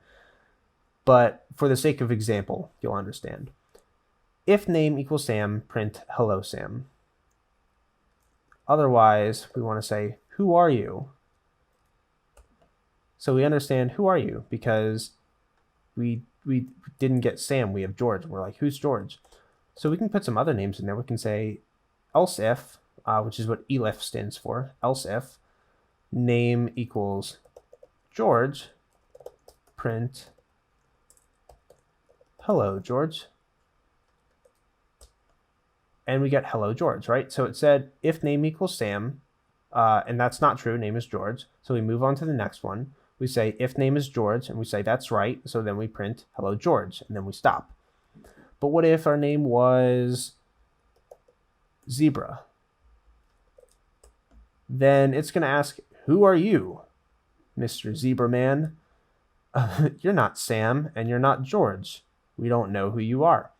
But for the sake of example, you'll understand. If name equals Sam, print hello Sam. Otherwise, we want to say, who are you? So we understand who are you because we didn't get Sam, we have George. We're like, who's George? So we can put some other names in there. We can say else if, which is what elif stands for, else if name equals George, print hello George. And we get hello George, right? So it said if name equals Sam, and that's not true, name is George. So we move on to the next one. We say if name is George, and we say that's right. So then we print hello George, and then we stop. But what if our name was Zebra? Then it's going to ask, who are you, Mr. Zebra Man? You're not Sam, and you're not George. We don't know who you are.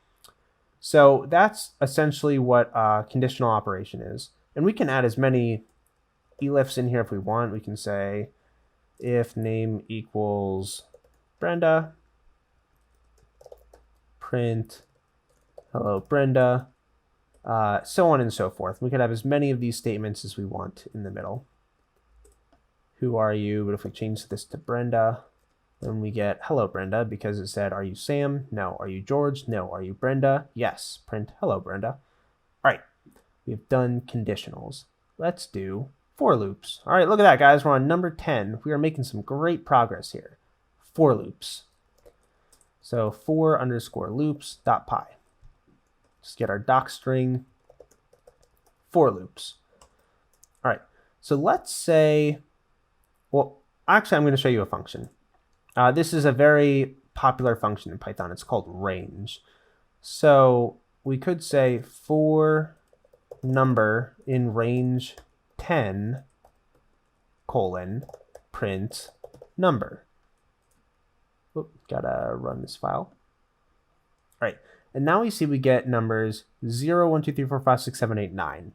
So that's essentially what conditional operation is. And we can add as many elifs in here if we want. We can say if name equals Brenda, print hello Brenda, so on and so forth. We could have as many of these statements as we want in the middle. Who are you? But if we change this to Brenda, then we get hello Brenda because it said, are you Sam? No. Are you George? No. Are you Brenda? Yes. Print hello Brenda. All right, we've done conditionals. Let's do for loops. All right, look at that, guys. We're on number 10. We are making some great progress here. For loops. So for underscore loops dot py. Just get our doc string for loops. All right, so let's say, well, actually, I'm going to show you a function. This is a very popular function in Python. It's called range. So we could say for number in range 10 colon print number. Oop, gotta run this file. All right, and now we see we get numbers 0, 1, 2, 3, 4, 5, 6, 7, 8, 9.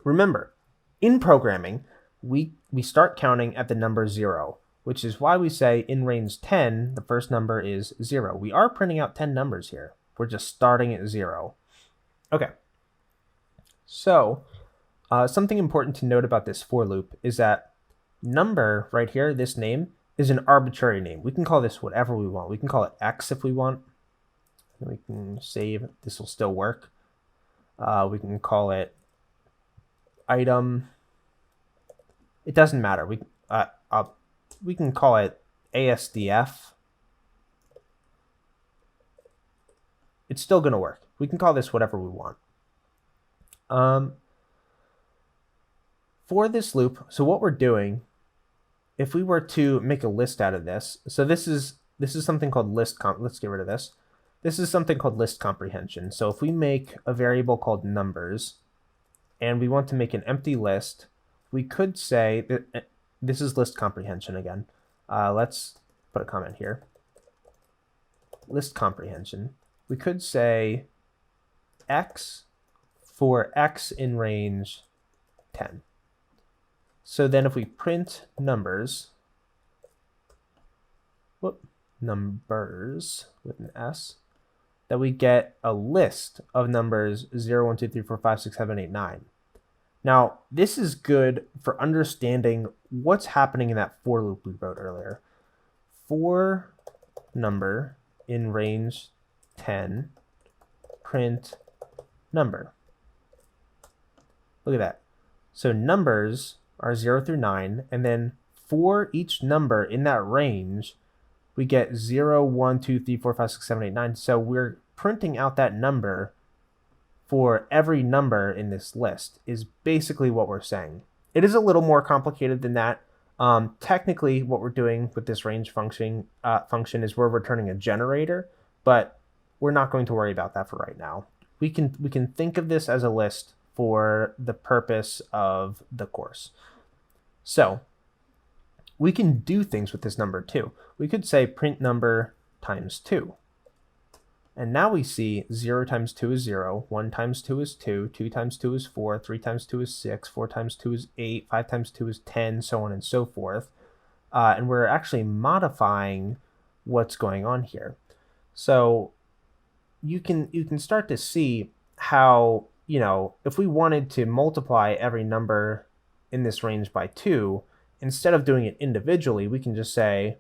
Remember, in programming, we start counting at the number 0, which is why we say in range 10, the first number is 0. We are printing out 10 numbers here. We're just starting at 0. Okay. So something important to note about this for loop is that number right here, this name, is an arbitrary name. We can call this whatever we want. We can call it X if we want. We can save. This will still work. We can call it item. It doesn't matter. We can call it ASDF. It's still going to work. We can call this whatever we want. For this loop, so what we're doing, if we were to make a list out of this, so this is something called list let's get rid of this. This is something called list comprehension. So if we make a variable called numbers and we want to make an empty list, we could say that this is list comprehension again. Let's put a comment here. List comprehension. We could say X for X in range 10. So then if we print numbers, numbers with an S, that we get a list of numbers 0, 1, 2, 3, 4, 5, 6, 7, 8, 9. Now, this is good for understanding what's happening in that for loop we wrote earlier. For number in range 10, print number. Look at that. So numbers are 0 through 9, and then for each number in that range, we get 0, 1, 2, 3, 4, 5, 6, 7, 8, 9. So we're printing out that number for every number in this list is basically what we're saying. It is a little more complicated than that. Technically, what we're doing with this range function is we're returning a generator, but we're not going to worry about that for right now. We can think of this as a list for the purpose of the course. So we can do things with this number too. We could say print number times 2. And now we see 0 times 2 is 0, 1 times 2 is 2, 2 times 2 is 4, 3 times 2 is 6, 4 times 2 is 8, 5 times 2 is 10, so on and so forth. And we're actually modifying what's going on here. So you can start to see how, if we wanted to multiply every number in this range by 2, instead of doing it individually, we can just say,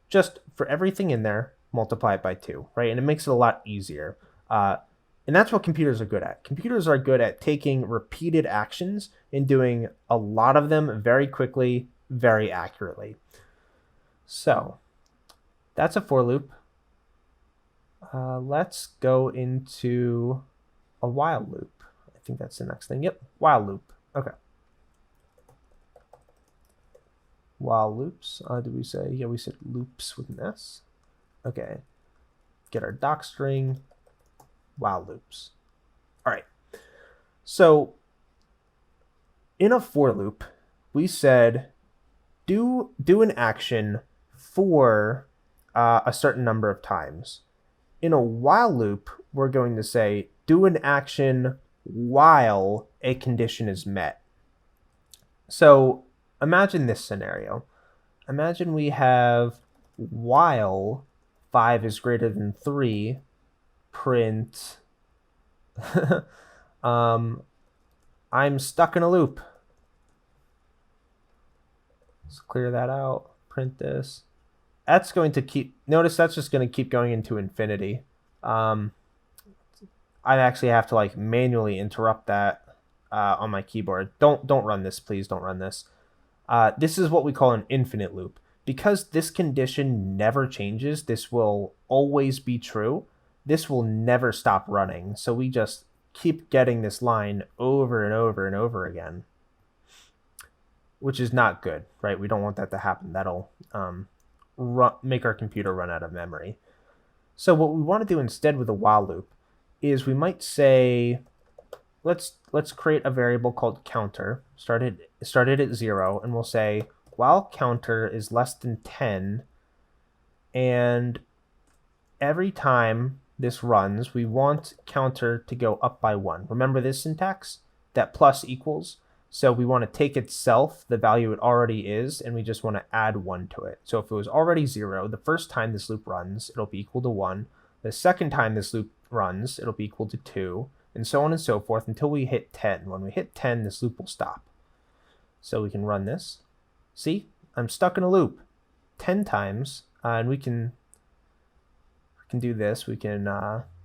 just for everything in there, multiply it by 2, right? And it makes it a lot easier. And that's what computers are good at. Computers are good at taking repeated actions and doing a lot of them very quickly, very accurately. So that's a for loop. Let's go into a while loop. I think that's the next thing. Yep, while loop. Okay. While loops, did we say? Yeah, we said loops with an S. Okay. Get our doc string, while loops. All right. So in a for loop, we said do an action for a certain number of times. In a while loop, we're going to say do an action while a condition is met. So imagine this scenario. Imagine we have while 5 is greater than 3, print I'm stuck in a loop. Let's clear that out, print this. That's going to keep, notice that's just going to keep going into infinity. I actually have to manually interrupt that on my keyboard. Don't run this, please don't run this. This is what we call an infinite loop. Because this condition never changes, this will always be true. This will never stop running. So we just keep getting this line over and over and over again, which is not good, right? We don't want that to happen. That'll make our computer run out of memory. So what we want to do instead with a while loop is we might say, let's create a variable called counter, started at 0, and we'll say while counter is less than 10, and every time this runs, we want counter to go up by 1. Remember this syntax? That plus equals. So we want to take itself, the value it already is, and we just want to add 1 to it. So if it was already 0, the first time this loop runs, it'll be equal to 1. The second time this loop runs, it'll be equal to 2, and so on and so forth until we hit 10. When we hit 10, this loop will stop. So we can run this. See, I'm stuck in a loop 10 times, and we can do this. We can,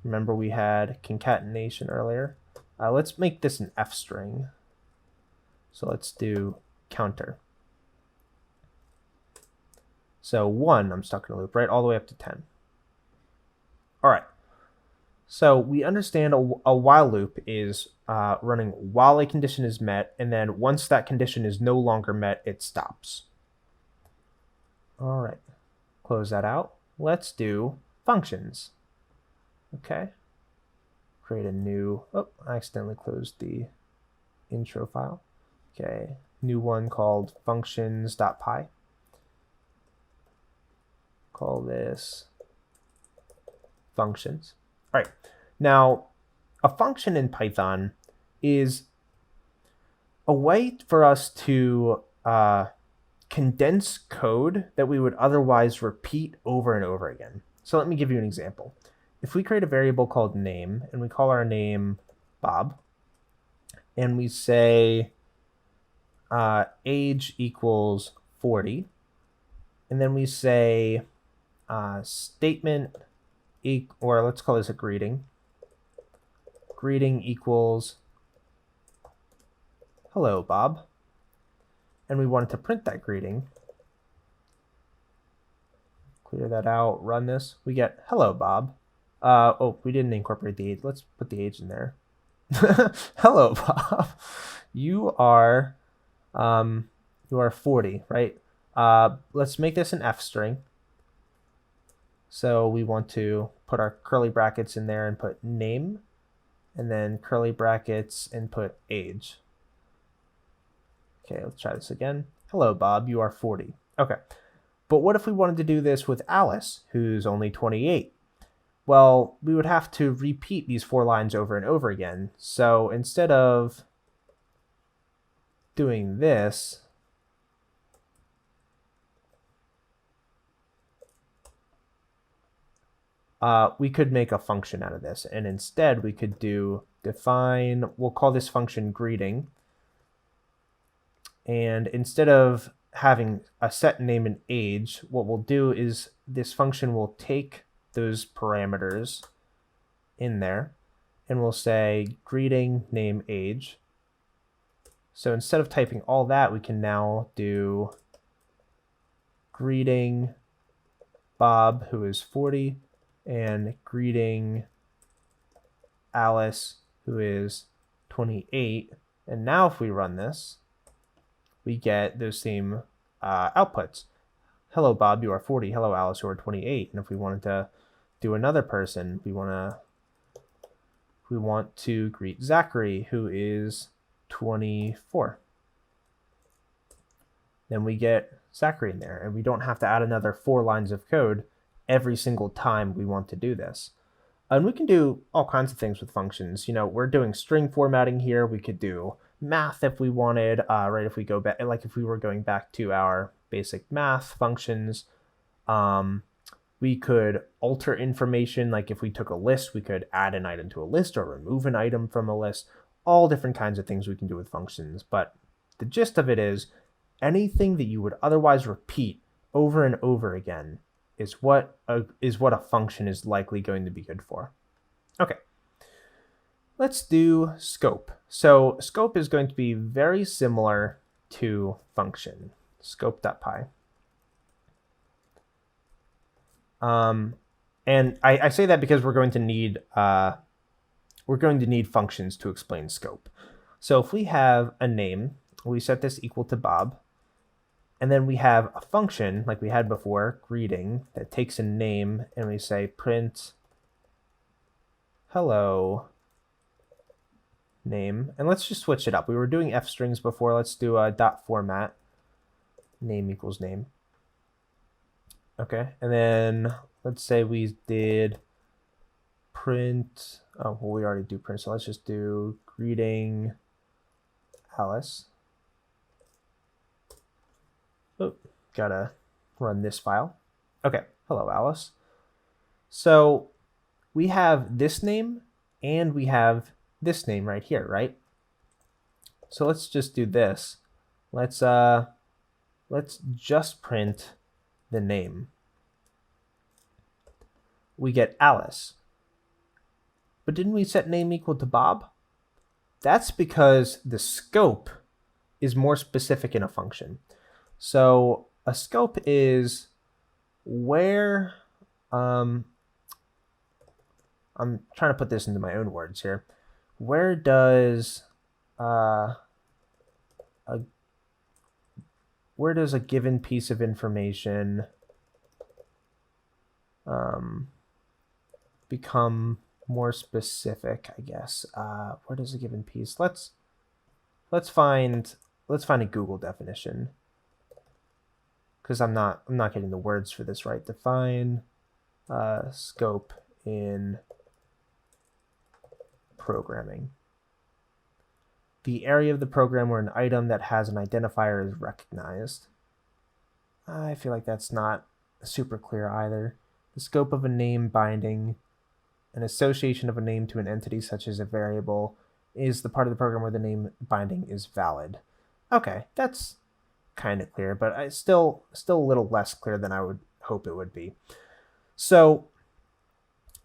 remember we had concatenation earlier. Let's make this an F string. So let's do counter. So 1, I'm stuck in a loop, right? All the way up to 10. All right. So we understand a while loop is running while a condition is met, and then once that condition is no longer met, it stops. All right, close that out. Let's do functions. Okay, create a new, oh, I accidentally closed the intro file. Okay, new one called functions.py. Call this functions. All right, now a function in Python is a way for us to condense code that we would otherwise repeat over and over again. So let me give you an example. If we create a variable called name and we call our name Bob, and we say age equals 40, and then we say statement or let's call this a greeting. Greeting equals hello, Bob. and we wanted to print that greeting, clear that out, run this, we get hello, Bob. Oh, we didn't incorporate the age. Let's put the age in there. Hello, Bob. You are 40, right? Let's make this an F string. So we want to put our curly brackets in there and put name, and then curly brackets and put age. Okay, let's try this again. Hello, Bob, you are 40. Okay, but what if we wanted to do this with Alice, who's only 28? Well, we would have to repeat these 4 lines over and over again. So instead of doing this, we could make a function out of this. And instead we could do define, we'll call this function greeting. And instead of having a set name and age, what we'll do is this function will take those parameters in there and we'll say greeting, name, age. So instead of typing all that, we can now do greeting Bob, who is 40, and greeting Alice, who is 28. And now if we run this, we get those same outputs. Hello, Bob, you are 40. Hello, Alice, you are 28. And if we wanted to do another person, we want to greet Zachary, who is 24. Then we get Zachary in there, and we don't have to add another 4 lines of code every single time we want to do this. And we can do all kinds of things with functions. You know, we're doing string formatting here. We could do math if we wanted, right? If we go back, like if we were going back to our basic math functions, we could alter information. Like if we took a list, we could add an item to a list or remove an item from a list. All different kinds of things we can do with functions. But the gist of it is anything that you would otherwise repeat over and over again is what a function is likely going to be good for. Okay, let's do scope. So scope is going to be very similar to function, scope.py. And I say that because we're going to need functions to explain scope. So if we have a name, we set this equal to Bob. And then we have a function like we had before, greeting, that takes a name and we say print hello name. And let's just switch it up. We were doing F strings before. Let's do a dot format, name equals name. Okay, and then let's say we did print, oh, well, we already do print, so let's just do greeting Alice. Oh, gotta run this file. Okay, hello Alice. So we have this name and we have this name right here, right? So let's just do this. Let's just print the name. We get Alice. But didn't we set name equal to Bob? That's because the scope is more specific in a function. So a scope is where, I'm trying to put this into my own words here. Where does a given piece of information become more specific, I guess? Where does a given piece? Let's find a Google definition, because I'm not getting the words for this right. Define scope in programming. The area of the program where an item that has an identifier is recognized. I feel like that's not super clear either. The scope of a name binding, an association of a name to an entity such as a variable, is the part of the program where the name binding is valid. Okay, that's kind of clear, but it's still a little less clear than I would hope it would be. So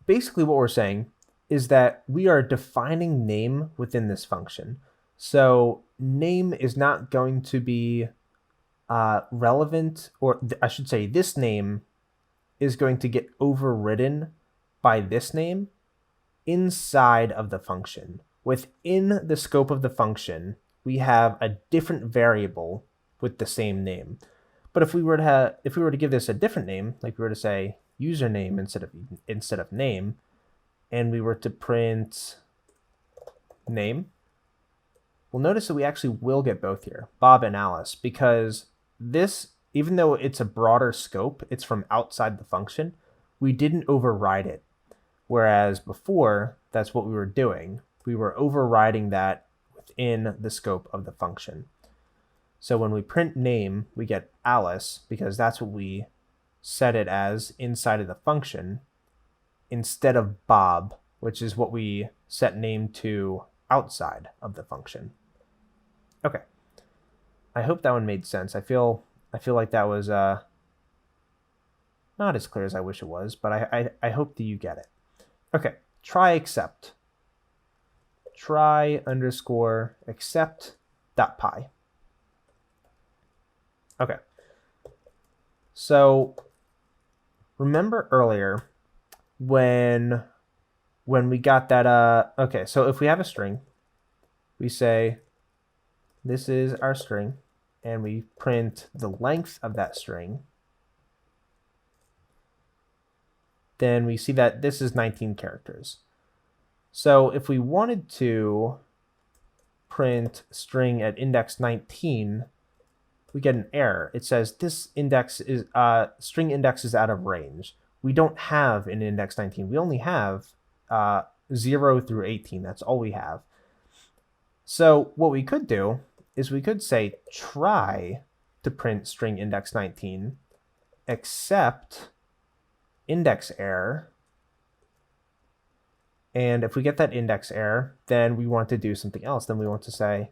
basically what we're saying is that we are defining name within this function. So name is not going to be relevant, or I should say this name is going to get overridden by this name inside of the function. Within the scope of the function, we have a different variable with the same name. But if we were to give this a different name, like we were to say username instead of name, and we were to print name, we'll notice that we actually will get both here, Bob and Alice, because this, even though it's a broader scope, it's from outside the function, we didn't override it. Whereas before, that's what we were doing. We were overriding that within the scope of the function. So when we print name, we get Alice because that's what we set it as inside of the function, instead of Bob, which is what we set name to outside of the function. Okay. I hope that one made sense. I feel like that was not as clear as I wish it was, but I hope that you get it. Okay, try accept. Try underscore accept dot py. Okay. So remember earlier when we got that okay, so if we have a string, we say this is our string, and we print the length of that string. Then we see that this is 19 characters. So if we wanted to print string at index 19, we get an error. It says this index is string index is out of range. We don't have an index 19. We only have 0 through 18. That's all we have. So what we could do is we could say try to print string index 19 except index error. And if we get that index error, then we want to do something else. Then we want to say,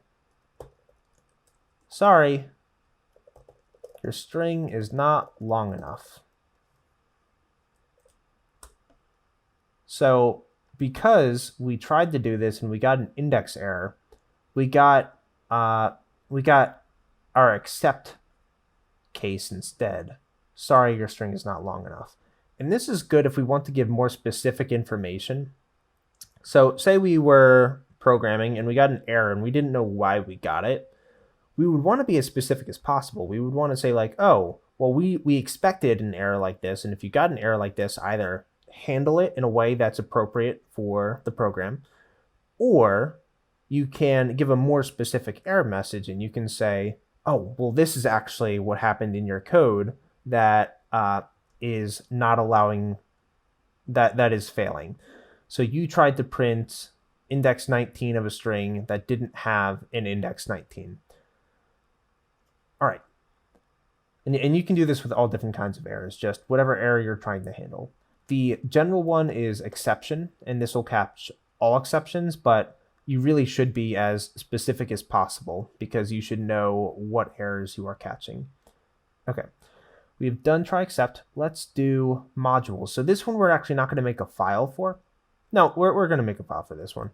sorry, your string is not long enough. So because we tried to do this and we got an index error, we got our except case instead. Sorry, your string is not long enough. And this is good if we want to give more specific information. So say we were programming and we got an error and we didn't know why we got it. We would want to be as specific as possible. We would want to say like, oh, well, we expected an error like this. And if you got an error like this, either handle it in a way that's appropriate for the program, or you can give a more specific error message and you can say, oh, well, this is actually what happened in your code that is not allowing, that is failing. So you tried to print index 19 of a string that didn't have an index 19. All right. And you can do this with all different kinds of errors, just whatever error you're trying to handle. The general one is exception, and this will catch all exceptions, but you really should be as specific as possible because you should know what errors you are catching. Okay. We've done try except. Let's do modules. So this one we're actually not going to make a file for. No, we're going to make a file for this one.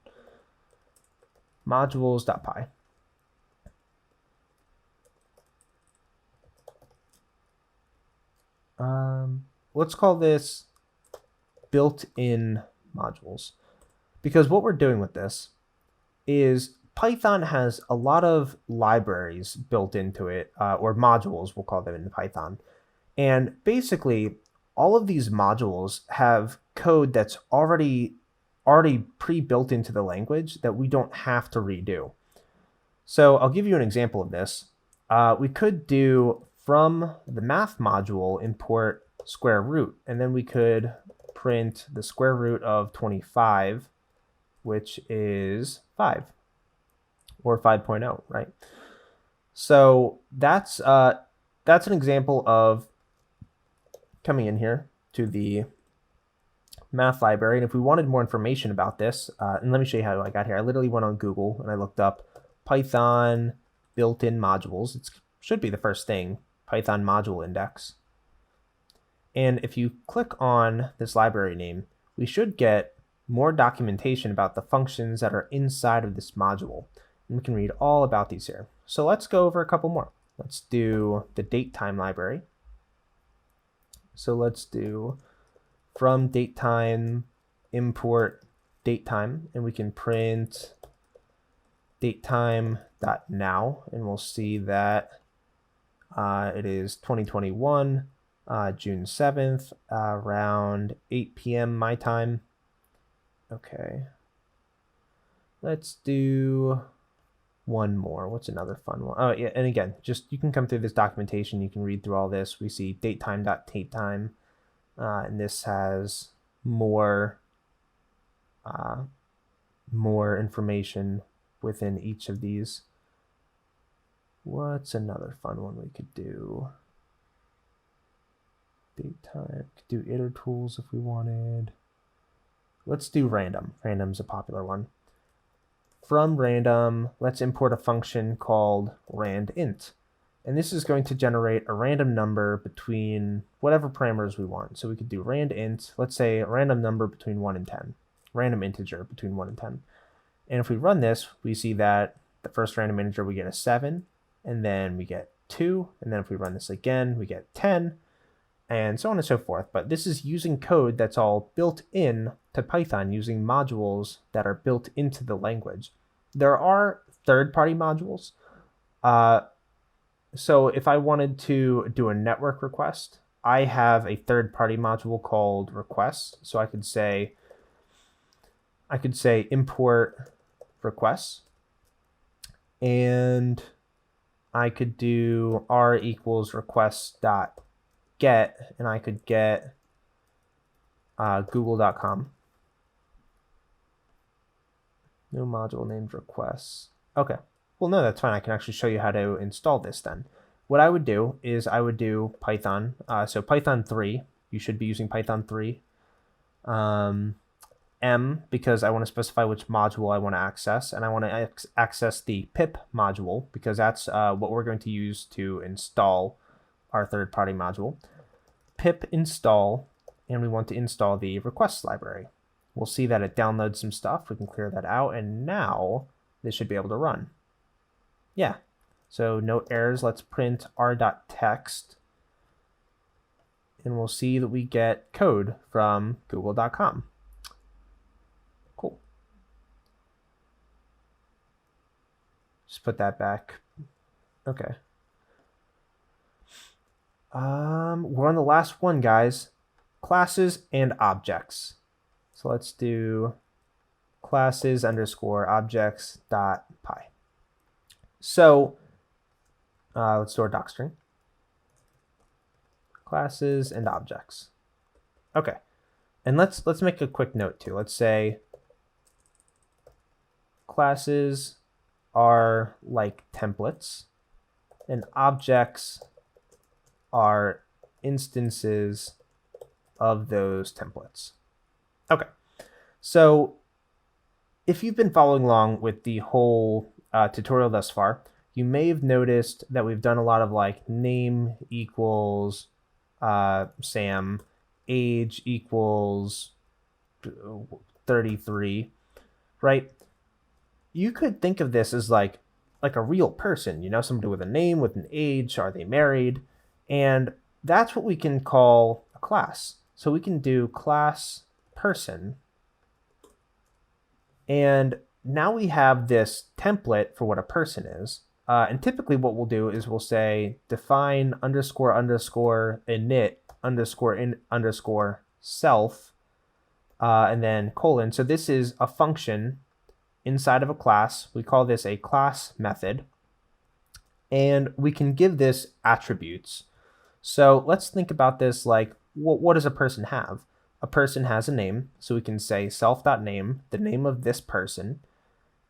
Modules.py. Let's call this built-in modules, because what we're doing with this is Python has a lot of libraries built into it, or modules, we'll call them in Python. And basically, all of these modules have code that's already pre-built into the language that we don't have to redo. So I'll give you an example of this. We could do from the math module import square root, and then we could print the square root of 25, which is 5, or 5.0, right? So that's an example of coming in here to the math library, and if we wanted more information about this, and let me show you how I got here. I literally went on Google and I looked up Python built-in modules. It should be the first thing, Python module index. And if you click on this library name, we should get more documentation about the functions that are inside of this module. And we can read all about these here. So let's go over a couple more. let's do the datetime library. So let's do from datetime import datetime, and we can print datetime.now, and we'll see that it is 2021, June 7th, around 8 p.m. my time. Okay. Let's do one more. What's another fun one? Oh, yeah, and again, just you can come through this documentation. You can read through all this. We see datetime.datetime, and this has more more information within each of these. What's another fun one we could do? Datetime. Could do iter tools if we wanted. Let's do random. Random's a popular one. From random, let's import a function called randint. And this is going to generate a random number between whatever parameters we want. So we could do randint, let's say a random number between 1 and 10. Random integer between 1 and 10. And if we run this, we see that the first random integer, we get a 7, and then we get 2, and then if we run this again, we get 10, and so on and so forth. But this is using code that's all built in to Python using modules that are built into the language. There are third-party modules. So if I wanted to do a network request, I have a third-party module called requests. So I could say import requests, and I could do r equals requests dot get, and I could get google.com. No module named requests. Okay. Well, no, that's fine. I can actually show you how to install this then. What I would do is I would do Python. So Python 3. You should be using Python 3. M, because I want to specify which module I want to access, and I want to access the pip module because that's what we're going to use to install our third-party module. Pip install, and we want to install the requests library. We'll see that it downloads some stuff. We can clear that out, and now this should be able to run. Yeah, so no errors. Let's print r.text, and we'll see that we get code from google.com. Cool. Just put that back. Okay. We're on the last one, guys. Classes and objects. So let's do classes underscore objects dot py. So let's do our docstring. Classes and objects. Okay. And let's make a quick note too. Let's say classes are like templates, and objects are instances of those templates. Okay, so if you've been following along with the whole tutorial thus far, you may have noticed that we've done a lot of like name equals Sam, age equals 33, right? You could think of this as like a real person, you know, somebody with a name, with an age, are they married? And that's what we can call a class. So we can do class person. And now we have this template for what a person is. And typically what we'll do is we'll say define underscore underscore init underscore in underscore self, and then colon. So this is a function inside of a class. We call this a class method. And we can give this attributes. So let's think about this like, what does a person have? A person has a name, so we can say self.name, the name of this person,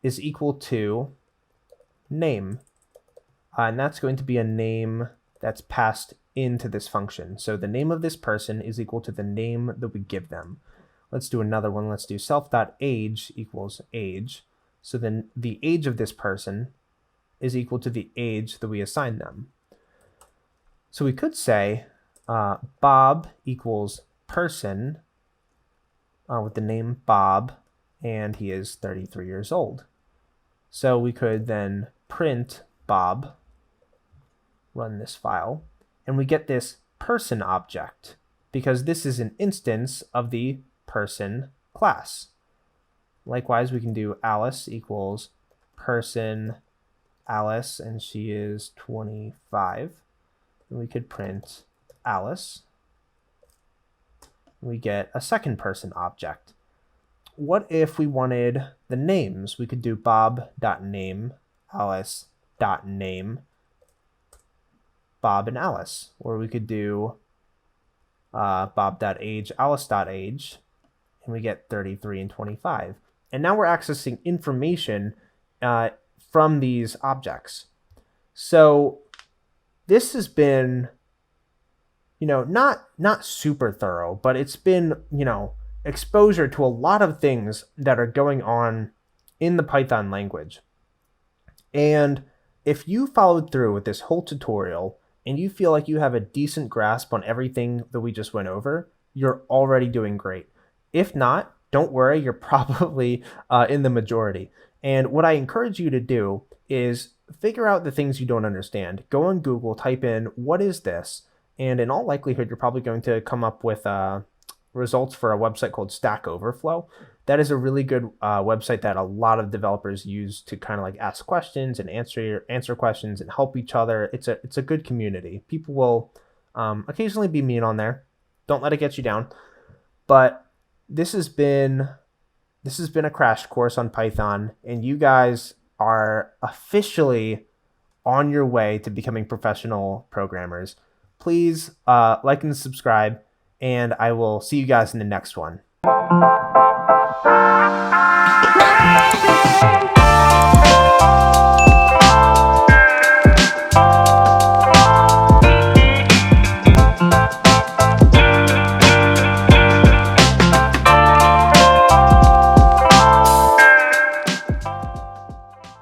is equal to name. And that's going to be a name that's passed into this function. So the name of this person is equal to the name that we give them. Let's do another one. Let's do self.age equals age. So then the age of this person is equal to the age that we assign them. So we could say Bob equals person with the name Bob, and he is 33 years old. So we could then print Bob, run this file, and we get this person object because this is an instance of the person class. Likewise, we can do Alice equals person Alice, and she is 25. And we could print Alice. We get a second person object. What if we wanted the names? We could do bob.name, alice.name, Bob and Alice. Or we could do bob.age, alice.age, and we get 33 and 25. And now we're accessing information from these objects. So this has been, not super thorough, but it's been, exposure to a lot of things that are going on in the Python language. And if you followed through with this whole tutorial and you feel like you have a decent grasp on everything that we just went over, you're already doing great. If not, don't worry, you're probably in the majority. And what I encourage you to do is figure out the things you don't understand. Go on Google, type in, what is this? And in all likelihood, you're probably going to come up with results for a website called Stack Overflow. That is a really good website that a lot of developers use to kind of like ask questions and answer questions and help each other. It's a good community. People will occasionally be mean on there. Don't let it get you down. But this has been a crash course on Python, and you guys are officially on your way to becoming professional programmers. Please like and subscribe, and I will see you guys in the next one.